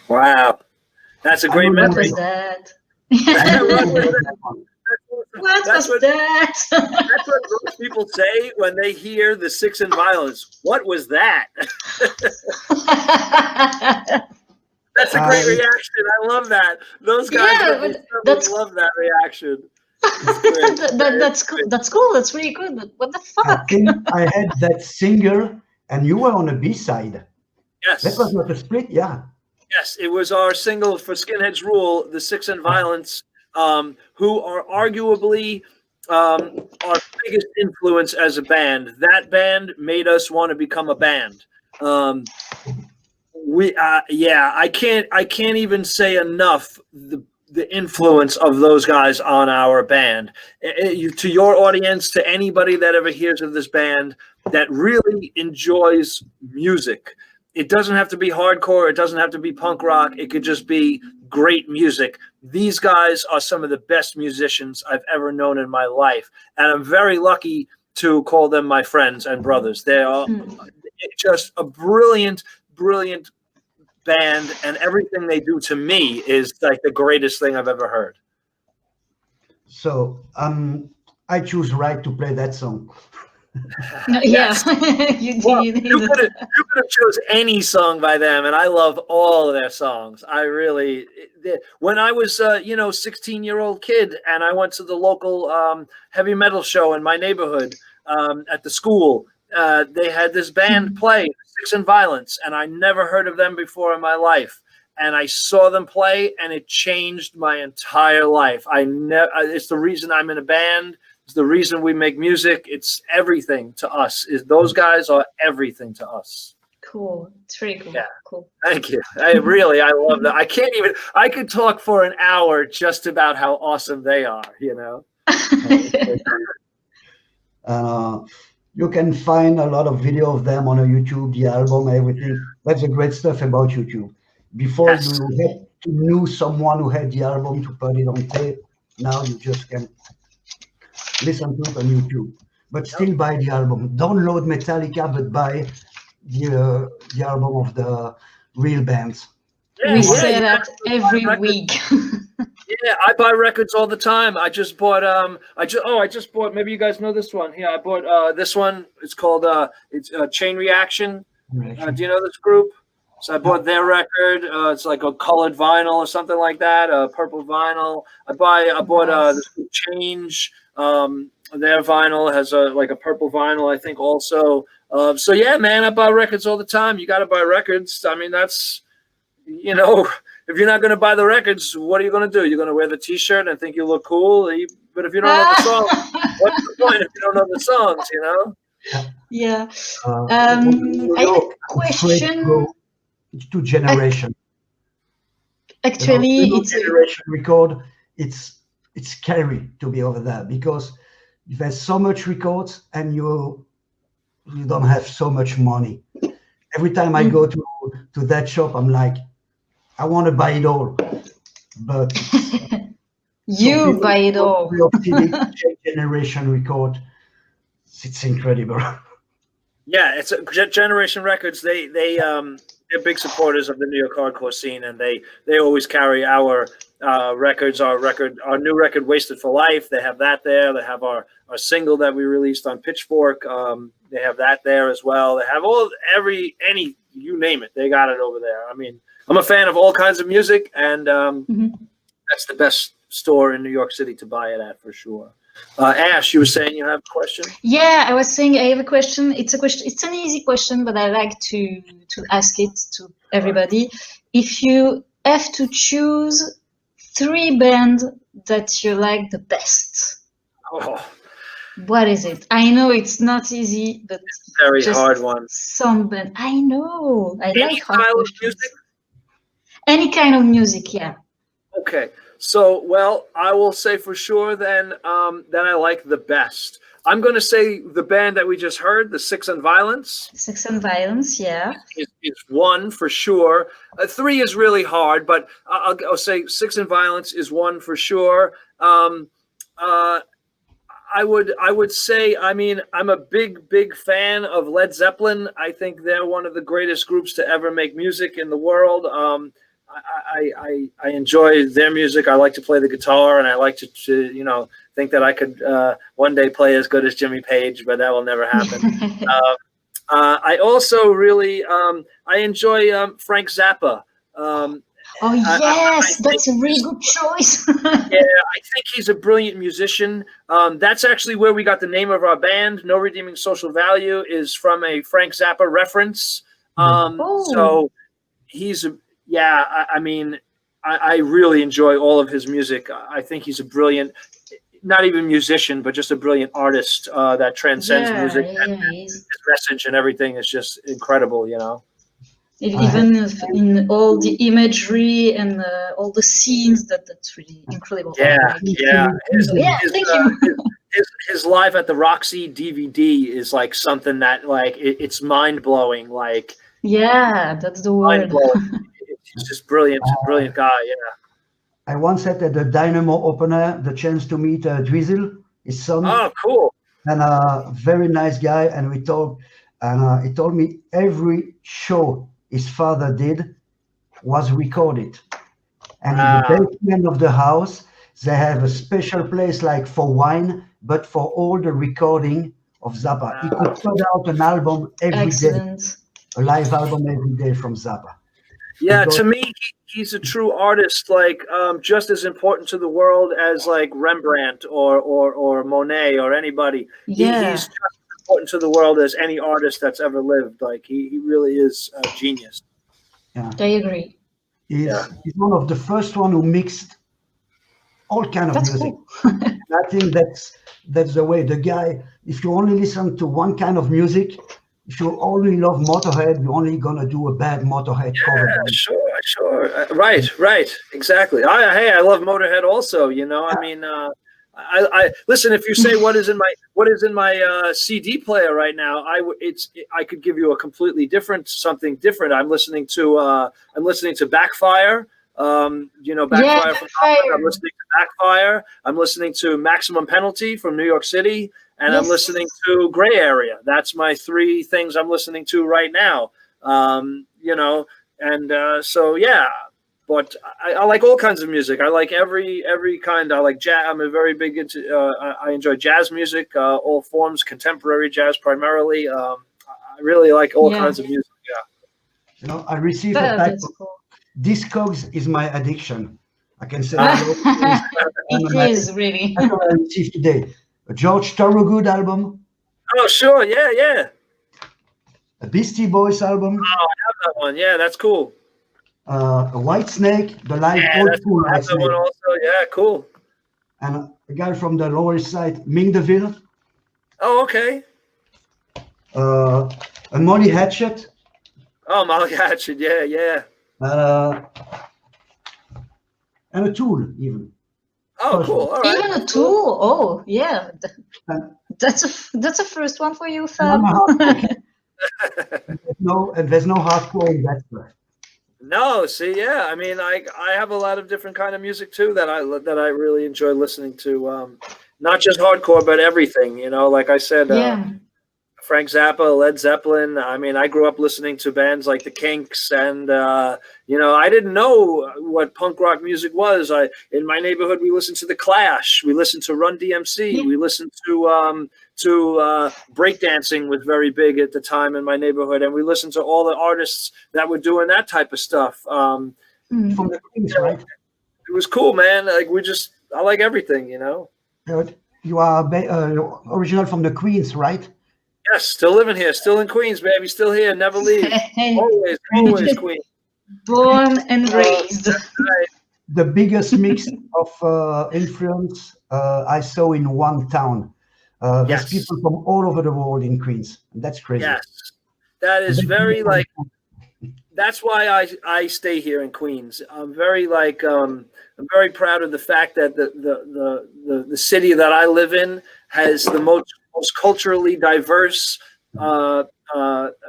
Wow, that's a great What memory. was that? What That's was that? That's what most people say when they hear the Six and Violence. What was that? That's a great reaction. I love that. Those guys love that reaction. That's cool. That's cool. That's really good. What the fuck? I think I had that single, and you were on a B-side. Yes. That was not a split, yeah. Yes, it was our single for Skinhead's Rule, the Six and Violence, who are arguably our biggest influence as a band. That band made us want to become a band. I can't even say enough the influence of those guys on our band. To your audience, to anybody that ever hears of this band that really enjoys music, it doesn't have to be hardcore. It doesn't have to be punk rock. It could just be great music. These guys are some of the best musicians I've ever known in my life. And I'm very lucky to call them my friends and brothers. They are just a brilliant, brilliant band. And everything they do to me is like the greatest thing I've ever heard. So I choose right to play that song. No, Yes. you Well, did. you could have chose any song by them, and I love all of their songs. I really, when I was 16-year-old kid, and I went to the local heavy metal show in my neighborhood at the school, they had this band play, Six and Violence, and I never heard of them before in my life. And I saw them play, and it changed my entire life. It's the reason I'm in a band. It's the reason we make music. It's everything to us. Those guys are everything to us. Cool. It's really cool. Yeah. Cool. Thank you. I love that. I could talk for an hour just about how awesome they are, you know? You can find a lot of video of them on YouTube, the album, everything. That's the great stuff about YouTube. Before you had to know someone who had the album to put it on tape. Now you just can listen to it on YouTube, but still buy the album. Download Metallica, but buy the album of the real bands. We say that every week. Yeah, I buy records all the time. I just bought I just bought, maybe you guys know this one. Yeah, I bought this one. It's called Chain Reaction. Do you know this group? So I bought their record. It's like a colored vinyl or something like that, a purple vinyl. I bought this group Change. Their vinyl has a purple vinyl, I think, also. So yeah, man, I buy records all the time. You got to buy records. I mean, that's, you know, if you're not going to buy the records, what are you going to do? You're going to wear the T-shirt and think you look cool. But if you don't know the song, what's the point if you don't know the songs? You know? Yeah. I have a question. It's 2 generations. Actually, it's generation record. It's scary to be over there because there's so much records and you don't have so much money. every time I go to that shop, I'm like, I want to buy it all. But you buy it all. Generation record. It's incredible. Yeah, it's Generation Records. They're big supporters of the New York hardcore scene, and they always carry our records. Our new record, Wasted for Life. They have that there. They have our single that we released on Pitchfork. They have that there as well. They have any you name it. They got it over there. I mean, I'm a fan of all kinds of music, and that's the best store in New York City to buy it at for sure. Ash, you were saying you have a question? Yeah, I was saying I have a question. It's an easy question, but I like to ask it to everybody. If you have to choose 3 bands that you like the best, what is it? I know it's not easy, but very hard one. Some band. I know. I Any like style of music? Any kind of music, yeah. Okay. So, well, I will say for sure then I like the best. I'm going to say the band that we just heard, the Sex and Violence. Sex and Violence, yeah. Is 1 for sure. 3 is really hard, but I'll say Sex and Violence is 1 for sure. I would say, I mean, I'm a big fan of Led Zeppelin. I think they're one of the greatest groups to ever make music in the world. I enjoy their music. I like to play the guitar, and I like to think that I could one day play as good as Jimmy Page, but that will never happen. I also really I enjoy Frank Zappa. That's a really good choice. Yeah, I think he's a brilliant musician. That's actually where we got the name of our band. No Redeeming Social Value is from a Frank Zappa reference. So he's I mean, I really enjoy all of his music. I think he's a brilliant, not even musician, but just a brilliant artist that transcends music. And his message and everything is just incredible, Even in all the imagery and all the scenes, that's really incredible. His Live at the Roxy DVD is like something that it's mind blowing. That's the word. He's just brilliant guy. I once had at the Dynamo opener the chance to meet Dweezil, his son. Oh, cool! And a very nice guy. And we talked, and he told me every show his father did was recorded. And in the basement of the house, they have a special place like for wine, but for all the recording of Zappa. He could put out an album every day, a live album every day from Zappa. Yeah, to me, he's a true artist, just as important to the world as Rembrandt or Monet or anybody. Yeah. He's just as important to the world as any artist that's ever lived. He really is a genius. Yeah, I agree. He's one of the first one who mixed all kind of music. Cool. I think that's the way. The guy, if you only listen to one kind of music, if you only love Motorhead, you're only gonna do a bad Motorhead cover band. Sure. Right. Exactly. I love Motorhead also. I mean, I listen. If you say what is in my CD player right now, I could give you a completely something different. I'm listening to Backfire. Backfire from Holland. I'm listening to Backfire. I'm listening to Maximum Penalty from New York City. And I'm listening to Gray Area. That's my 3 things I'm listening to right now. But I like all kinds of music. I like every kind. I like jazz. I'm a very big into. I enjoy jazz music, all forms, contemporary jazz primarily. I really like all kinds of music. Yeah. I received a pack. Discogs is my addiction. I can say it is really. That's what I received today. A George Thorogood album. Oh, sure. Yeah. A Beastie Boys album. Oh, I have that one. Yeah, that's cool. A White Snake, the live old school White Snake. One also. Yeah, cool. And a guy from the Lower East Side, Ming DeVille. Oh, okay. A Molly Hatchet. Oh, Molly Hatchet. Yeah. And a Tool, even. Oh, cool! All right. Even a Tool. Oh, yeah. That's a first one for you, Fab. There's no hardcore in that stuff. No, see, yeah. I mean, I have a lot of different kind of music too that I really enjoy listening to. Not just hardcore, but everything. You know, like I said, Frank Zappa, Led Zeppelin. I mean, I grew up listening to bands like the Kinks, and you know, I didn't know what punk rock music was. In my neighborhood, we listened to the Clash. We listened to Run DMC. We listened to breakdancing was very big at the time in my neighborhood, and we listened to all the artists that were doing that type of stuff. From the Queens, right? It was cool, man. Like I like everything, you know. You are original from the Queens, right? Yes, still living here, still in Queens, baby, still here, never leave. Always Queens. Born and raised. The biggest mix of influence I saw in one town. There's people from all over the world in Queens. That's crazy. Yes, that is very like. That's why I stay here in Queens. I'm very I'm very proud of the fact that the city that I live in has the most culturally diverse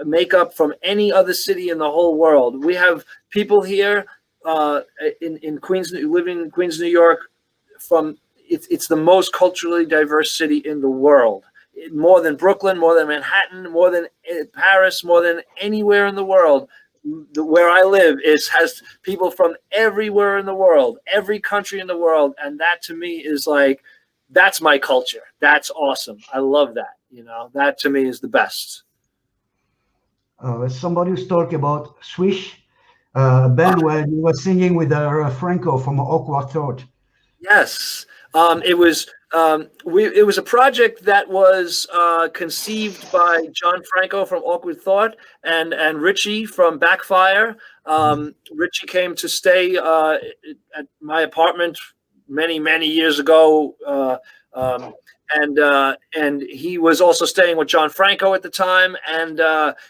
makeup from any other city in the whole world. We have people here in Queens, living in Queens, New York. It's the most culturally diverse city in the world. More than Brooklyn, more than Manhattan, more than Paris, more than anywhere in the world. Where I live has people from everywhere in the world, every country in the world, and that to me is like, that's my culture. That's awesome. I love that. You know, that to me is the best. Somebody was talking about Swish, band where you were singing with Franco from Awkward Thought. Yes, it was. It was a project that was conceived by John Franco from Awkward Thought and Richie from Backfire. Richie came to stay at my apartment many years ago, and he was also staying with John Franco at the time, and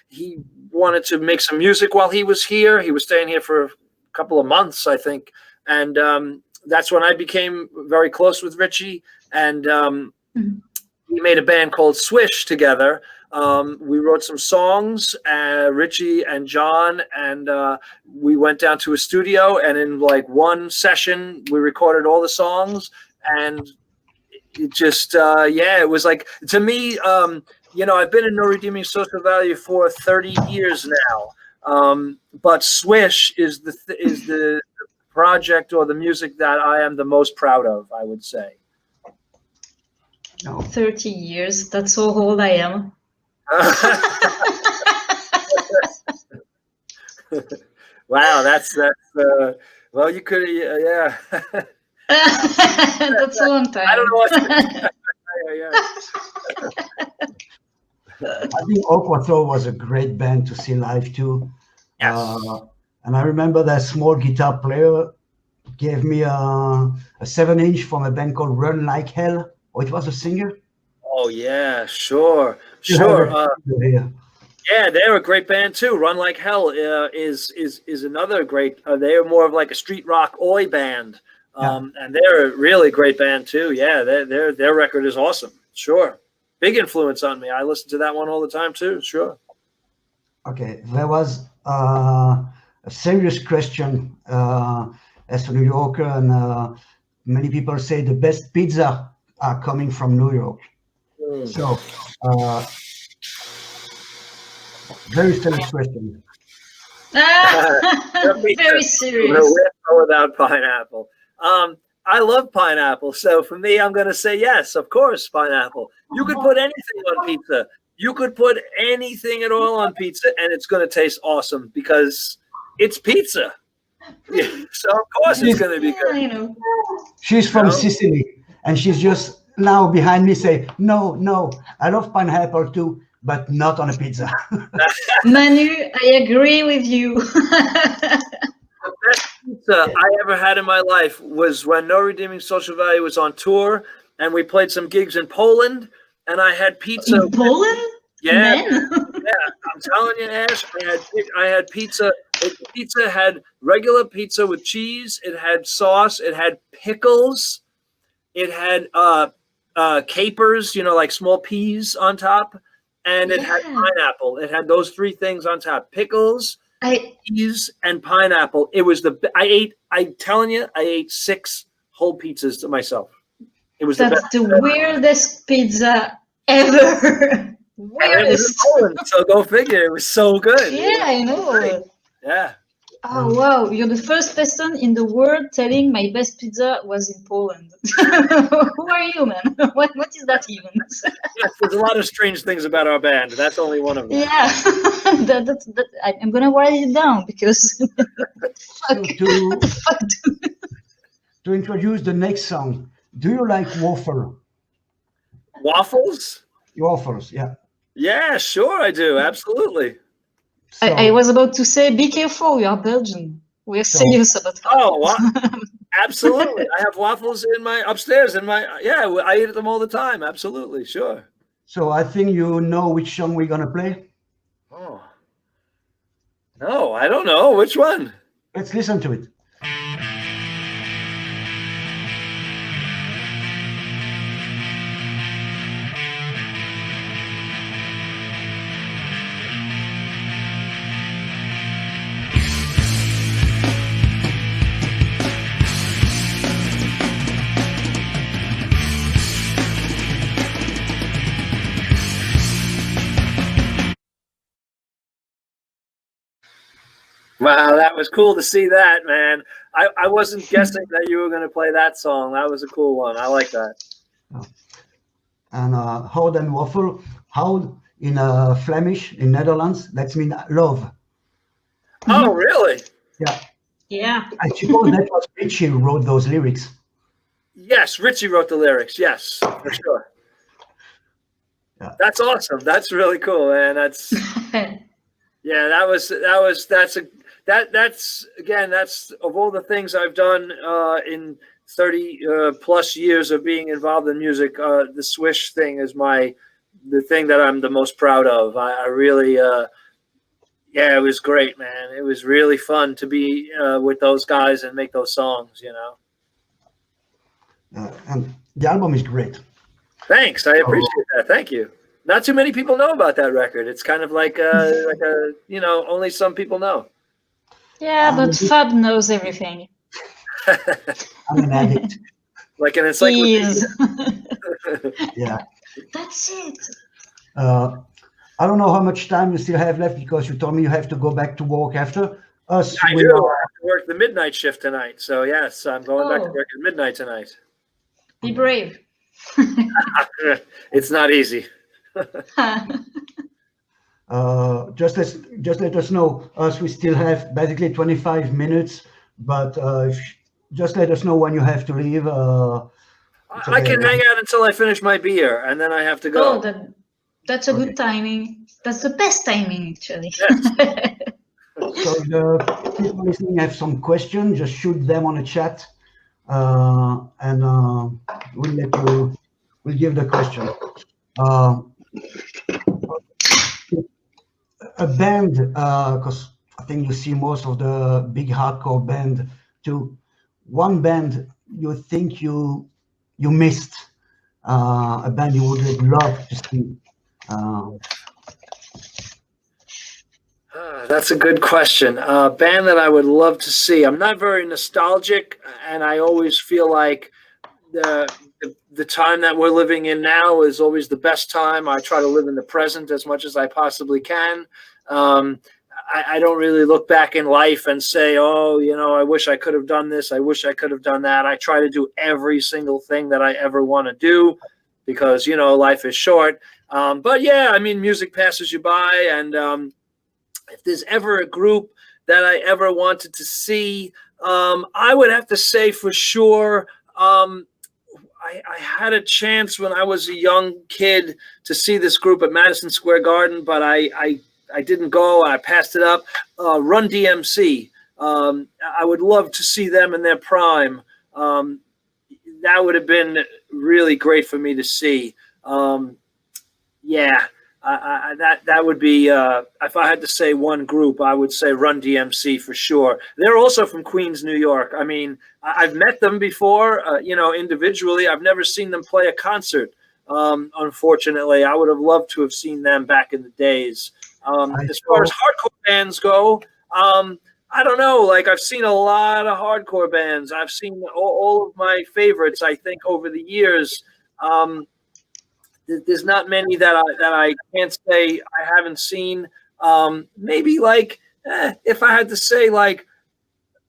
he wanted to make some music while he was here. He was staying here for a couple of months, I think, and that's when I became very close with Richie, and we made a band called Swish together. We wrote some songs, Richie and John, and we went down to a studio, and in like one session, we recorded all the songs, and it just, it was like, to me, you know, I've been in No Redeeming Social Value for 30 years now, but Swish is the project or the music that I am the most proud of, I would say. 30 years, that's so old I am. Wow, that's well, you could, yeah. That's a long time. I don't know what to I think Awkward Thought was a great band to see live too. Yes. And I remember that small guitar player gave me a 7-inch from a band called Run Like Hell. Oh, it was a singer? Oh, yeah, sure. Yeah, they're a great band too. Run Like Hell is another great. They are more of like a street rock oi band, and they're a really great band too. Yeah, their record is awesome. Sure, big influence on me. I listen to that one all the time too. Sure. Okay, there was a serious question as a New Yorker, and many people say the best pizza are coming from New York. So, very serious question. Very serious. Without pineapple. I love pineapple, so for me, I'm going to say yes, of course, pineapple. You could put anything on pizza. You could put anything at all on pizza, and it's going to taste awesome because it's pizza. So of course it's going to be good. I know. She's from Sicily, and she's just now behind me say, no, I love pineapple too, but not on a pizza. Manu, I agree with you. The best pizza I ever had in my life was when No Redeeming Social Value was on tour, and we played some gigs in Poland, and I had pizza. In Poland? Yeah, I'm telling you, Ash, I had pizza. Pizza had regular pizza with cheese. It had sauce. It had pickles. It had capers, like small peas on top. and it had pineapple. It had those three things on top: pickles, cheese, and pineapple. It was I'm telling you, I ate 6 whole pizzas to myself. It was That's the weirdest pizza ever. Weirdest. So go figure. It was so good. Yeah, I know. Great. Yeah. Oh wow! You're the first person in the world telling my best pizza was in Poland. Who are you, man? What is that even? Yes, there's a lot of strange things about our band. That's only one of them. Yeah, I'm gonna write it down because. To introduce the next song, do you like waffle? Waffles? Waffles, yeah. Yeah, sure I do. Absolutely. So, I was about to say, be careful, we are Belgian. We're serious about that. Oh, absolutely. I have waffles upstairs I eat them all the time. Absolutely, sure. So I think you know which song we're gonna play. Oh. No, I don't know. Which one? Let's listen to it. Wow, that was cool to see that, man. I wasn't guessing that you were going to play that song. That was a cool one. I like that. And houd and waffle. Houd in Flemish, in Netherlands, that means love. Oh, really? Yeah. Yeah. I suppose that was Richie who wrote those lyrics. Yes, Richie wrote the lyrics. Yes, for sure. Yeah. That's awesome. That's really cool, man. That's that's of all the things I've done in 30 plus years of being involved in music, the Swish thing is the thing that I'm the most proud of. I really it was great, man. It was really fun to be with those guys and make those songs, you know. And the album is great. Thanks, I appreciate that. Thank you. Not too many people know about that record. It's kind of like only some people know. Yeah, but Fab knows everything. I'm an addict. Like an encyclopedia. Yeah. That's it. I don't know how much time you still have left because you told me you have to go back to work after us. I do. I have to work the midnight shift tonight. So yes, I'm going back to work at midnight tonight. Be brave. It's not easy. Just let us know. We still have basically 25 minutes, but just let us know when you have to leave. I can hang out until I finish my beer, and then I have to go. Oh, that's a good timing. That's the best timing, actually. Yes. So if the people listening have some questions, just shoot them on a chat, and we'll give the question. A band, because I think you see most of the big hardcore band too. One band you think you missed, a band you would love to see. That's a good question. A band that I would love to see. I'm not very nostalgic, and I always feel like the time that we're living in now is always the best time. I try to live in the present as much as I possibly can. I don't really look back in life and say, oh, I wish I could have done this. I wish I could have done that. I try to do every single thing that I ever want to do because, life is short. But yeah, I mean, music passes you by. And if there's ever a group that I ever wanted to see, I would have to say for sure, I had a chance when I was a young kid to see this group at Madison Square Garden, but I didn't go. I passed it up. Run DMC. I would love to see them in their prime. That would have been really great for me to see. That would be, if I had to say one group, I would say Run DMC for sure. They're also from Queens, New York. I mean, I've met them before, individually. I've never seen them play a concert. Unfortunately, I would have loved to have seen them back in the days. As far as hardcore bands go, I don't know. Like, I've seen a lot of hardcore bands. I've seen all of my favorites, I think, over the years. There's not many that I can't say I haven't seen. Maybe like, if I had to say, like,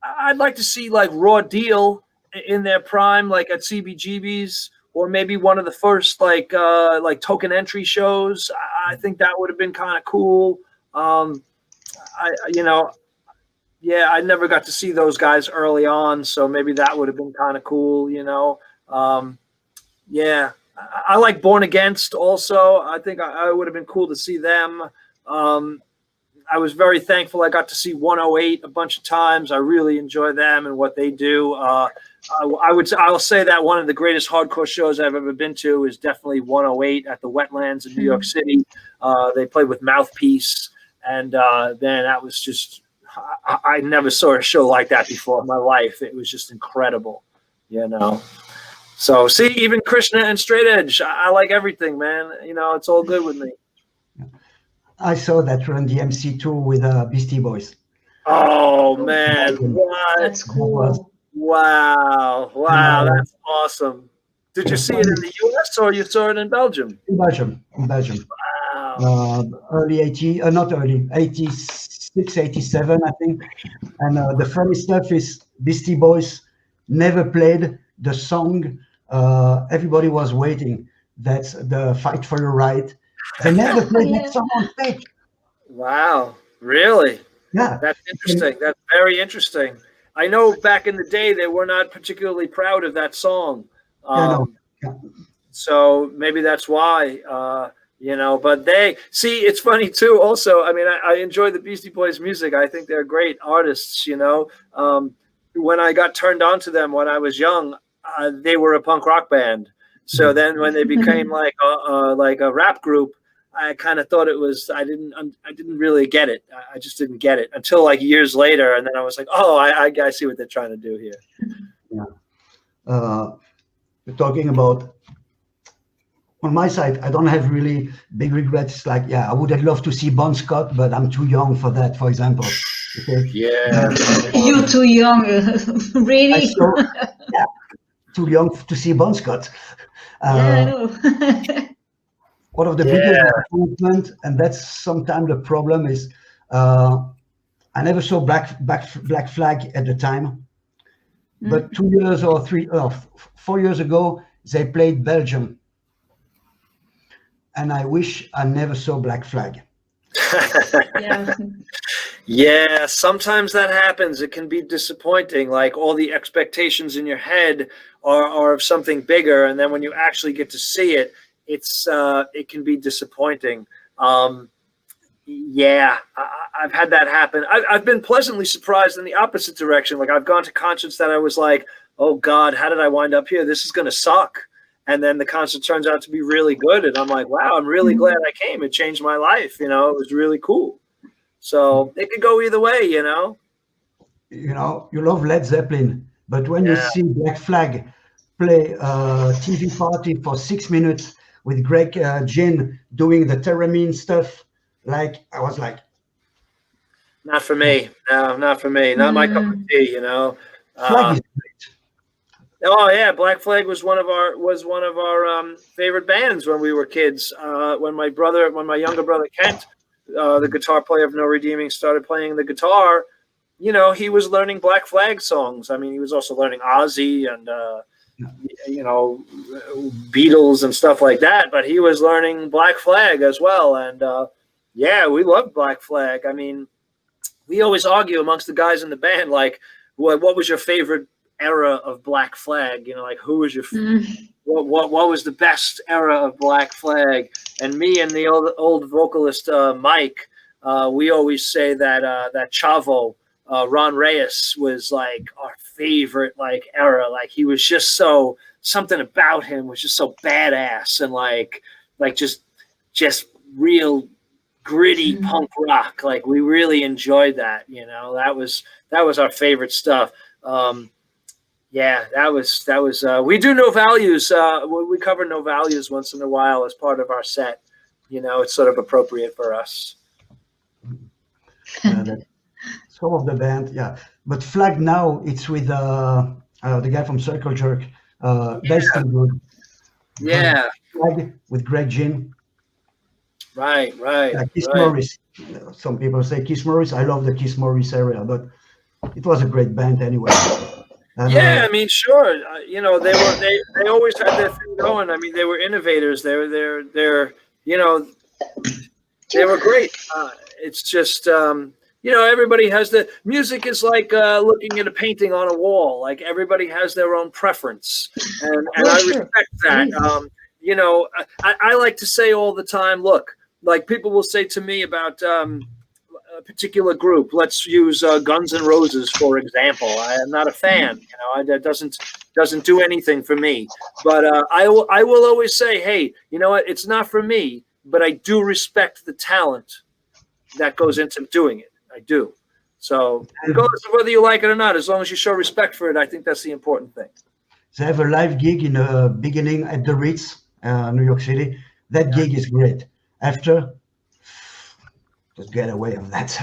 I'd like to see like Raw Deal in their prime, like at CBGB's, or maybe one of the first like token entry shows. I think that would have been kind of cool. I never got to see those guys early on, so maybe that would have been kind of cool. I like Born Against also. I think I would have been cool to see them. I was very thankful I got to see 108 a bunch of times. I really enjoy them and what they do. I'll say that one of the greatest hardcore shows I've ever been to is definitely 108 at the Wetlands in New York City. They played with Mouthpiece, and then that was just, I never saw a show like that before in my life. It was just incredible, So see, even Krishna and Straight Edge, I like everything, man. It's all good with me. I saw that Run DMC tour with Beastie Boys. Oh man, what? That's cool. Wow, that's awesome. Did you see it in the US or you saw it in Belgium? In Belgium. Wow. Early 86, 87, I think. And the funny stuff is Beastie Boys never played the song everybody was waiting. That's the Fight for Your Right. They never played that song on stage. Wow, really? Yeah. That's interesting. That's very interesting. I know back in the day they were not particularly proud of that song. So maybe that's why, but it's funny too. Also, I mean, I enjoy the Beastie Boys music. I think they're great artists, when I got turned on to them when I was young, they were a punk rock band. So then when they became like a rap group, I kind of thought it was, I didn't really get it. I just didn't get it until like years later. And then I was like, oh, I see what they're trying to do here. Yeah. We're talking about, on my side, I don't have really big regrets. Like, I would have loved to see Bon Scott, but I'm too young for that, for example. Okay? Yeah. You're too young, really? Too young to see Bon Scott. I know. One of the biggest disappointment, and that's sometimes the problem, is I never saw Black Flag at the time. But 2 years or 4 years ago, they played Belgium. And I wish I never saw Black Flag. Yeah, sometimes that happens. It can be disappointing. Like all the expectations in your head are of something bigger. And then when you actually get to see it, it can be disappointing. I've had that happen. I've been pleasantly surprised in the opposite direction. Like I've gone to concerts that I was like, oh God, how did I wind up here? This is going to suck. And then the concert turns out to be really good. And I'm like, wow, I'm really glad I came. It changed my life. It was really cool. So it could go either way, You love Led Zeppelin, but when you see Black Flag play a TV party for 6 minutes with Greg Ginn doing the theremin stuff, I was like, not for me. No, not for me. Not my cup of tea. Flag is great. Oh yeah, Black Flag was one of our favorite bands when we were kids. When my younger brother Kent, the guitar player of No Redeeming, started playing the guitar, he was learning Black Flag songs. I mean, he was also learning Ozzy and Beatles and stuff like that, but he was learning Black Flag as well. And we loved Black Flag. I mean, we always argue amongst the guys in the band, like, what was your favorite era of Black Flag? Who was your what was the best era of Black Flag? And me and the old vocalist Mike, we always say that Chavo, Ron Reyes, was like our favorite era. Like he was just something about him was just so badass and like just real gritty punk rock. Like we really enjoyed that. That was our favorite stuff. Yeah, that was. We do No Values. We cover No Values once in a while as part of our set. You know, it's sort of appropriate for us. Some of the band, yeah. But Flag now, it's with the guy from Circle Jerk. They're still good. Yeah. Flag with Greg Ginn. Right. Keith Morris. Some people say Keith Morris. I love the Keith Morris area, but it was a great band anyway. And, yeah, I mean, sure. You know, they always had their thing going. I mean, they were innovators. They're you know, they were great. It's just you know, everybody has the music is like looking at a painting on a wall. Like everybody has their own preference, and I respect that. You know, I like to say all the time, look, like people will say to me about a particular group. Let's use Guns N' Roses, for example. I am not a fan. You know, that doesn't do anything for me. But I will always say, hey, you know what? It's not for me, but I do respect the talent that goes into doing it. I do. So regardless of whether you like it or not, as long as you show respect for it, I think that's the important thing. They have a live gig in the beginning at the Ritz, New York City. That gig is great. After, just get away from that.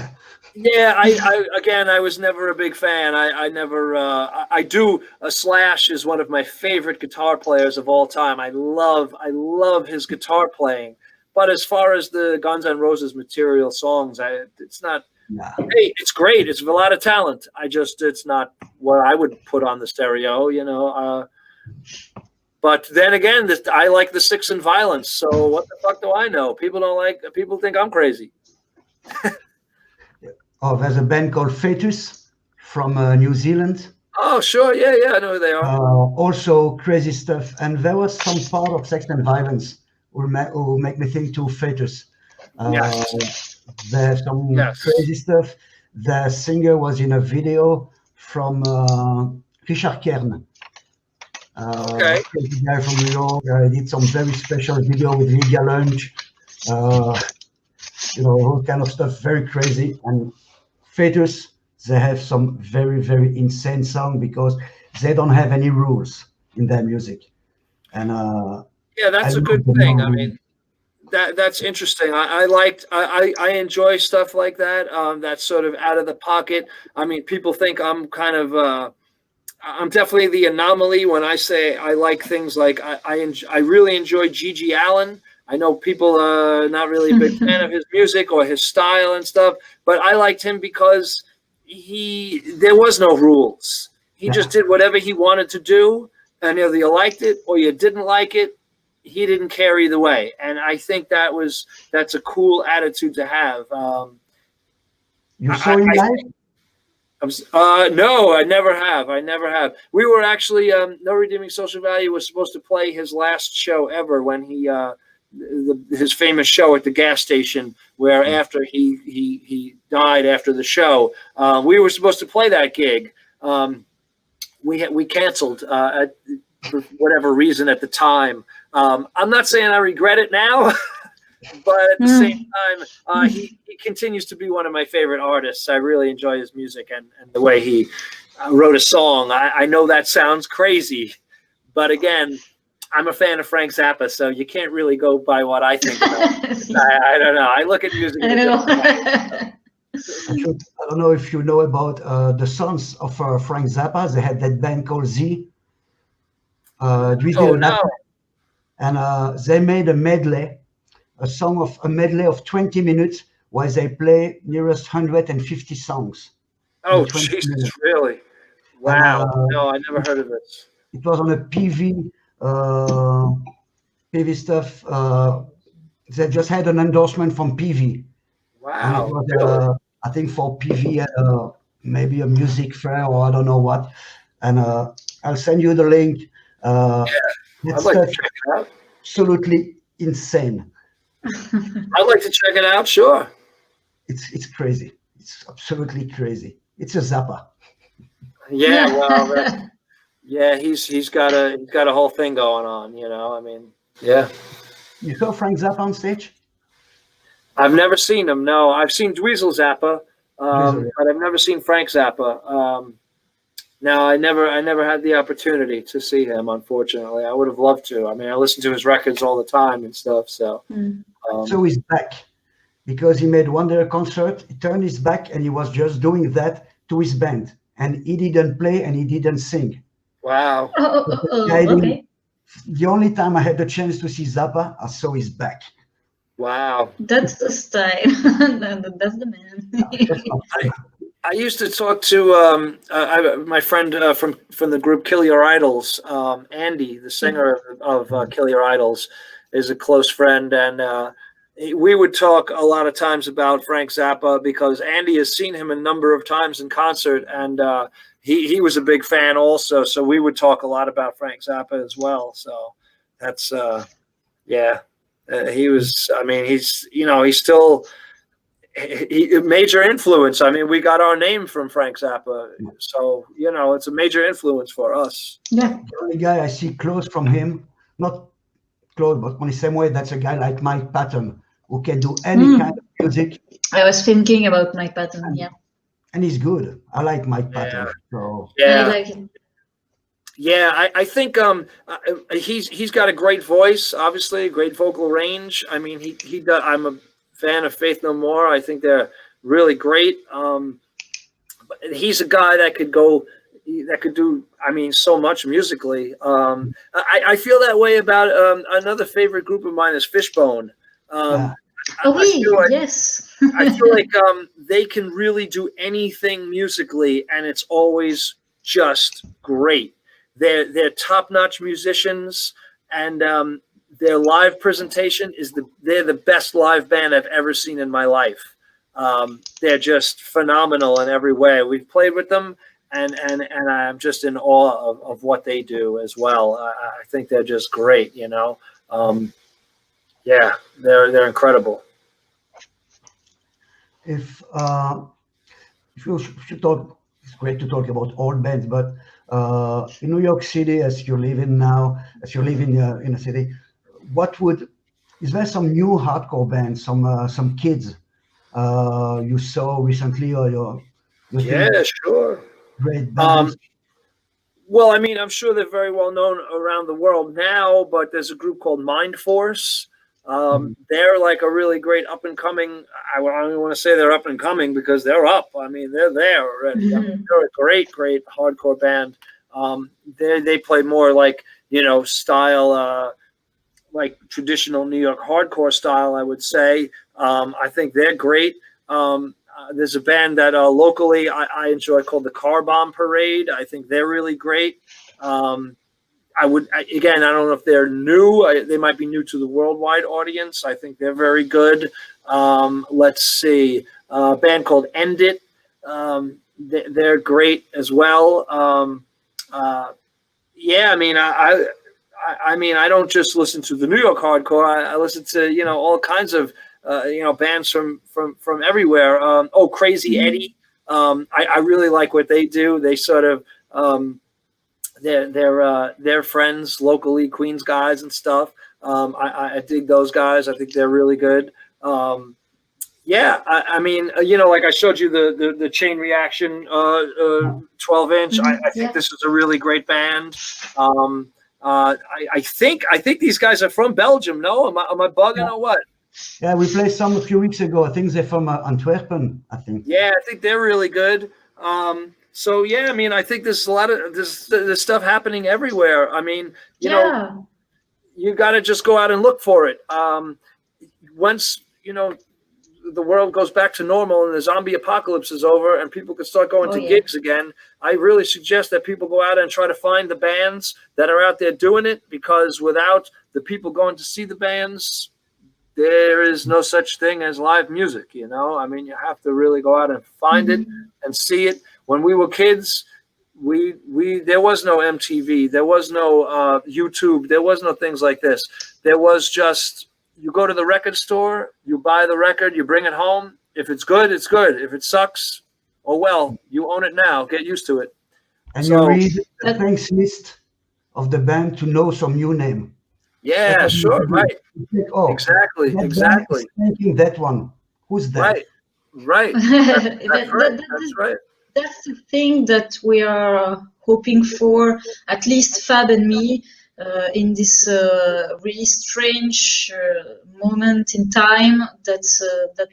Yeah, I was never a big fan. I do. Slash is one of my favorite guitar players of all time. I love his guitar playing. But as far as the Guns N' Roses material songs, it's not. Nah. Hey, it's great. It's a lot of talent. It's not what I would put on the stereo, you know. But then again, I like the Six and Violence. So what the fuck do I know? People think I'm crazy. Oh, there's a band called Fetus from New Zealand. Oh, sure. Yeah, I know who they are. Also crazy stuff. And there was some part of Sex and Violence who make me think to Fetus. There's some crazy stuff. The singer was in a video from Richard Kern. Crazy guy from New York. Did some very special video with Lydia Lunch. You know, all kind of stuff, very crazy. And Fetus, they have some very, very insane song because they don't have any rules in their music. And yeah, that's a good thing. I mean, that's interesting. I enjoy stuff like that. That's sort of out of the pocket. I mean, people think I'm kind of I'm definitely the anomaly when I say I like things like I really enjoy Gigi Allen. I know people are not really a big fan of his music or his style and stuff, but I liked him because there was no rules. He just did whatever he wanted to do, and either you liked it or you didn't like it. He didn't care either way, and I think that's a cool attitude to have. You saw him live? No, I never have. We were actually No Redeeming Social Value was supposed to play his last show ever when he his famous show at the gas station where after he died after the show. We were supposed to play that gig. We canceled for whatever reason at the time. I'm not saying I regret it now, but at the same time, he continues to be one of my favorite artists. I really enjoy his music and the way he wrote a song. I know that sounds crazy, but again, I'm a fan of Frank Zappa, so you can't really go by what I think about. I don't know. I look at music. I don't know. I don't know if you know about the sons of Frank Zappa. They had that band called Z. No. And they made a medley of 20 minutes where they play nearest 150 songs. Oh, Jesus, minutes. Really? Wow. And, no, I never heard of this. It was on a PV stuff. They just had an endorsement from PV. Wow. Was, really? I think for PV, maybe a music fair or I don't know what. And I'll send you the link. I'd like to check it out. Absolutely insane. I'd like to check it out. Sure. It's crazy. It's absolutely crazy. It's a Zappa. Yeah. Well. Yeah, he's got a whole thing going on. You know. I mean. Yeah. You saw Frank Zappa on stage? I've never seen him. No, I've seen Dweezil Zappa, but I've never seen Frank Zappa. No, I never had the opportunity to see him. Unfortunately, I would have loved to. I mean, I listen to his records all the time and stuff. So, So he's back because he made one day concert. He turned his back and he was just doing that to his band, and he didn't play and he didn't sing. wow. Okay. The only time I had the chance to see Zappa, I saw his back. Wow. That's the style. That's the man. I used to talk to my friend from the group Kill Your Idols, Andy, the singer of Kill Your Idols, is a close friend, and we would talk a lot of times about Frank Zappa because Andy has seen him a number of times in concert, and he was a big fan also. So we would talk a lot about Frank Zappa as well. So that's he was. I mean, he's still. He major influence. I mean, we got our name from Frank Zappa, so it's a major influence for us. Yeah. The only guy I see close from him, not close, but in the same way, that's a guy like Mike Patton who can do any kind of music. I was thinking about Mike Patton. Yeah. And he's good. I like Mike Patton. So. I like him. Yeah, I think he's got a great voice, obviously, a great vocal range. I mean, he does. I'm a fan of Faith No More. I think they're really great. But he's a guy that could do, I mean, so much musically. I feel that way about another favorite group of mine is Fishbone. Yes. I feel like they can really do anything musically, and it's always just great. They're top-notch musicians, and their live presentation they're the best live band I've ever seen in my life. They're just phenomenal in every way. We've played with them, and I'm just in awe of what they do as well. I think they're just great, Yeah, they're incredible. If you should talk, it's great to talk about old bands, but in New York City, as you live in a city, is there some new hardcore bands, some kids you saw recently, or you think sure, great bands? Well, I mean, I'm sure they're very well known around the world now, but there's a group called Mind Force. They're like a really great up and coming. I don't want to say they're up and coming because they're up. I mean, they're there already. I mean, they're a great hardcore band. They play more like style, like traditional New York hardcore style, I would say. I think they're great. There's a band that locally I enjoy called the Car Bomb Parade. I think they're really great. I don't know if they're new. They might be new to the worldwide audience. I think they're very good. Let's see, a band called End It. They're great as well. I mean, I don't just listen to the New York hardcore. I listen to all kinds of bands from everywhere. Crazy Eddie. I really like what they do. They sort of they're friends locally, Queens guys and stuff. I dig those guys. I think they're really good. I mean, like I showed you the Chain Reaction 12-inch. I think this is a really great band. I think these guys are from Belgium. No, am I bugging or what? Yeah, we played some a few weeks ago. I think they're from Antwerpen. I think. Yeah, I think they're really good. So yeah, I mean, I think there's a lot of this stuff happening everywhere. I mean, you know, you got to just go out and look for it. Once the world goes back to normal and the zombie apocalypse is over and people can start going to gigs again, I really suggest that people go out and try to find the bands that are out there doing it, because without the people going to see the bands, there is no such thing as live music. I mean, you have to really go out and find it and see it. When we were kids, there was no MTV, there was no YouTube, there was no things like this. There was just, you go to the record store, you buy the record, you bring it home. If it's good, it's good. If it sucks, oh well, you own it now. Get used to it. And you read the thanks list of the band to know some new name. Yeah, sure, right. Think, exactly. Thinking that one. Who's that? Right. That's right. that's the thing that we are hoping for, at least Fab and me, in this really strange moment in time. That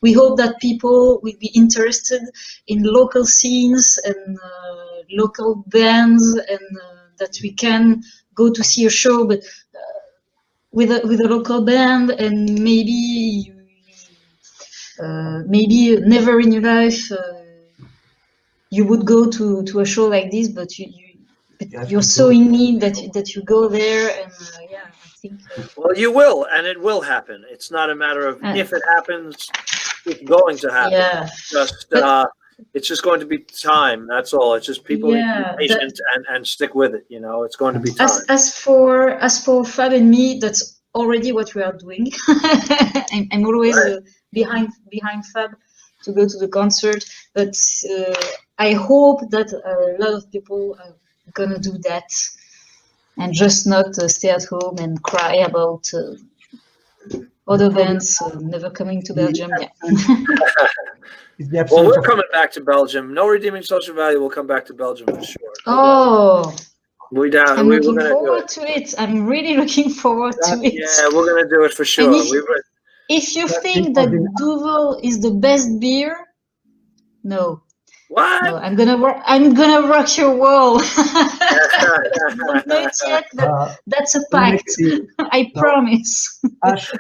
we hope that people will be interested in local scenes and local bands, and that we can go to see a show, but with a local band, and maybe never in your life you would go to a show like this, but you're so in need that you go there, and yeah, I think. Well, you will, and it will happen. It's not a matter of if it happens; it's going to happen. Yeah. It's just going to be time. That's all. It's just people need to be patient and stick with it. You know, it's going to be time. As for Fab and me, that's already what we are doing. I'm always behind Fab to go to the concert, but I hope that a lot of people are gonna do that and just not stay at home and cry about other bands never coming to Belgium. Yeah. Well, we're coming back to Belgium. No Redeeming Social Value will come back to Belgium for sure. Oh, I'm looking forward to it. I'm really looking forward to it. Yeah, we're gonna do it for sure. If you think that Duvel is the best beer, no. What? No, I'm gonna rock your world. Not yet, but that's a pact. I promise. Ash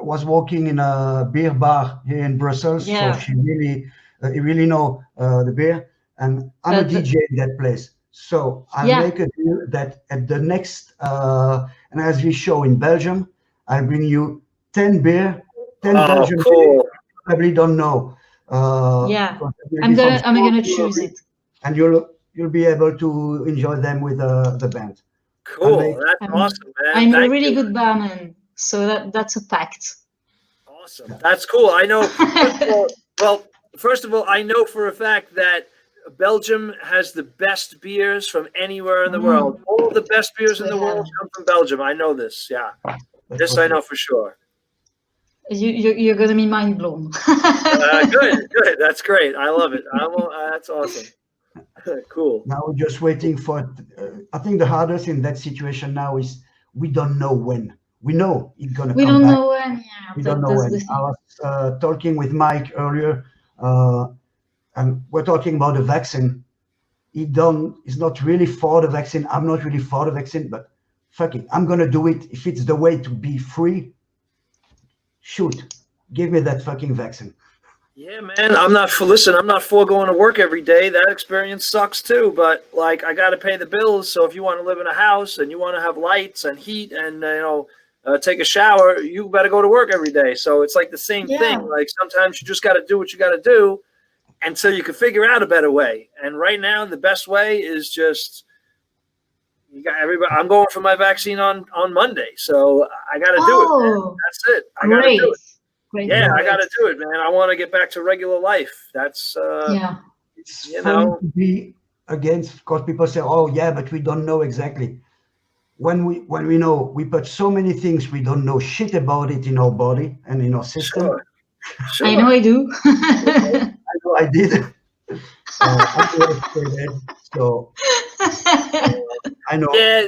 was working in a beer bar here in Brussels, so she really know the beer, and I'm a DJ in that place. So I make a deal that at the next NYHC show in Belgium, I'll bring you 10 beer, 10 Belgian beer you probably don't know. I'm gonna choose it, and you'll be able to enjoy them with the band. Cool, that's awesome, man. I'm a really good barman, so that's a pact. Awesome, that's cool. I know. Well, first of all, I know for a fact that Belgium has the best beers from anywhere in the world. All the best beers in the world come from Belgium. I know this. Yeah, this I know for sure. You're gonna be mind blown. Good. That's great. I love it. That's awesome. Cool. Now we're just waiting for. I think the hardest in that situation now is we don't know when. We know it's gonna come back. We don't know when. Yeah, we don't know when. I was talking with Mike earlier, and we're talking about the vaccine. He's not really for the vaccine. I'm not really for the vaccine, but fuck it, I'm gonna do it if it's the way to be free. Shoot, give me that fucking vaccine. Yeah, man, I'm not for going to work every day. That experience sucks too, but like I got to pay the bills. So if you want to live in a house and you want to have lights and heat and take a shower, you better go to work every day. So it's like the same thing. Like sometimes you just got to do what you got to do until you can figure out a better way. And right now, the best way is just you got everybody. I'm going for my vaccine on Monday, so I got to do it. Man. That's it. I got to do it. Great. I got to do it, man. I want to get back to regular life. That's It's fun to be against because people say, "Oh, yeah, but we don't know exactly." When we know, we put so many things we don't know shit about it in our body and in our system. Sure. I know I do. I know I did. So I know. Yeah,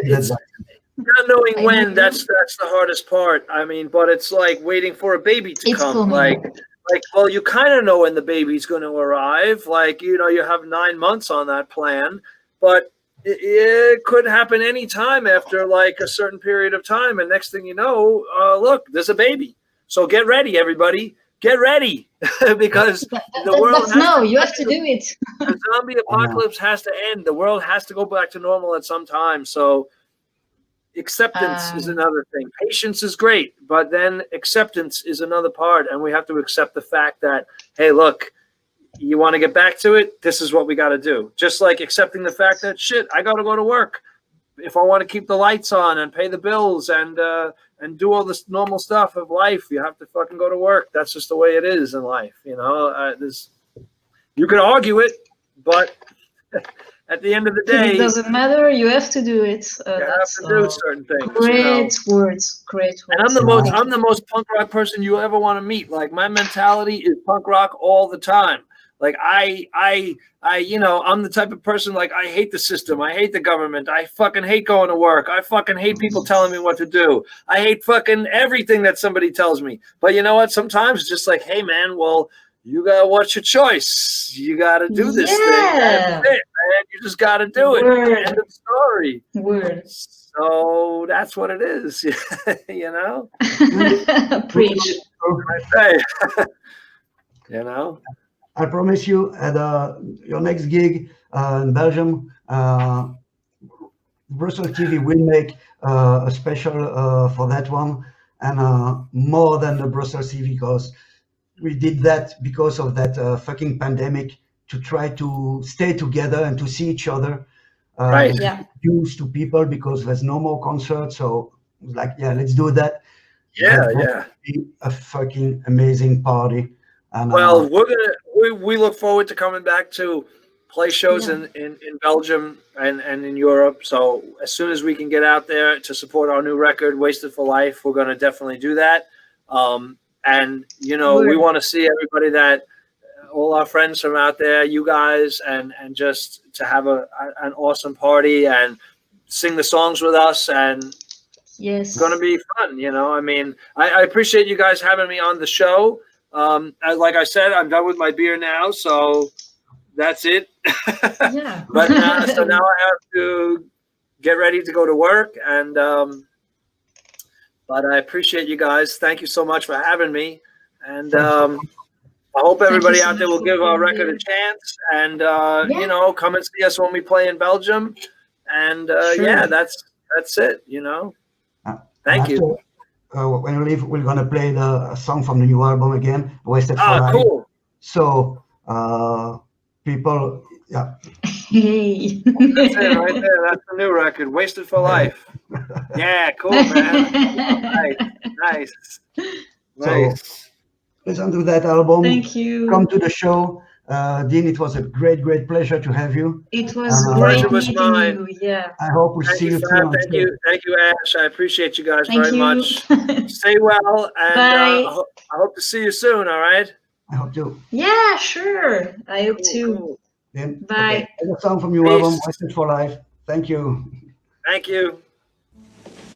it's not knowing when. That's the hardest part. I mean, but it's like waiting for a baby to come. Like, well, you kind of know when the baby's going to arrive. Like, you have 9 months on that plan, but it could happen any time after like a certain period of time. And next thing you know, look, there's a baby. So get ready, everybody. Get ready because the world you have to do it. The zombie apocalypse has to end. The world has to go back to normal at some time. So acceptance is another thing. Patience is great, but then acceptance is another part. And we have to accept the fact that, hey, look, you want to get back to it? This is what we got to do. Just like accepting the fact that, shit, I got to go to work. If I want to keep the lights on and pay the bills and do all this normal stuff of life, you have to fucking go to work. That's just the way it is in life. You can argue it, but at the end of the day, it doesn't matter. You have to do it. You have to do certain things. Great words. And I'm the most punk rock person you ever want to meet. Like my mentality is punk rock all the time. Like you know, I'm the type of person, like, I hate the system. I hate the government. I fucking hate going to work. I fucking hate people telling me what to do. I hate fucking everything that somebody tells me. But you know what? Sometimes it's just like, hey man, well, you gotta watch your choice. You gotta do this thing. That's it, man. You just gotta do it. End of story. So that's what it is. You know? Preach. You know? I promise you at your next gig in Belgium, Brussels TV will make a special for that one, and more than the Brussels TV, because we did that because of that fucking pandemic, to try to stay together and to see each other. Right. Used to people because there's no more concerts, so it was like, yeah, let's do that. Yeah. Be a fucking amazing party. And, well, we look forward to coming back to play shows in Belgium and in Europe. So as soon as we can get out there to support our new record, Wasted for Life, we're going to definitely do that. And, you know, we want to see everybody, that all our friends from out there, you guys, and just to have an awesome party and sing the songs with us. And it's going to be fun. You know, I mean, I appreciate you guys having me on the show. Like I said, I'm done with my beer now, so that's it. But so now I have to get ready to go to work, and but I appreciate you guys. Thank you so much for having me, and I hope everybody out there will give our record a chance, and you know, come and see us when we play in Belgium, and yeah, that's it. You know, thank you. When we leave, we're gonna play the song from the new album again, Wasted for Life. Cool. So, people, Hey. That's it right there. That's the new record, Wasted for Life. Yeah, cool, man. Nice. So, listen to that album. Thank you. Come to the show. Dean, it was a great pleasure to have you. It was great meeting you. Yeah. I hope we see you soon. Thank you, Ash. I appreciate you guys very much. Stay well, and I hope to see you soon. All right. I hope to. Yeah, sure. I hope to. Cool. Then, bye. Okay. A song from your album, Wasted for Life. Thank you. Thank you.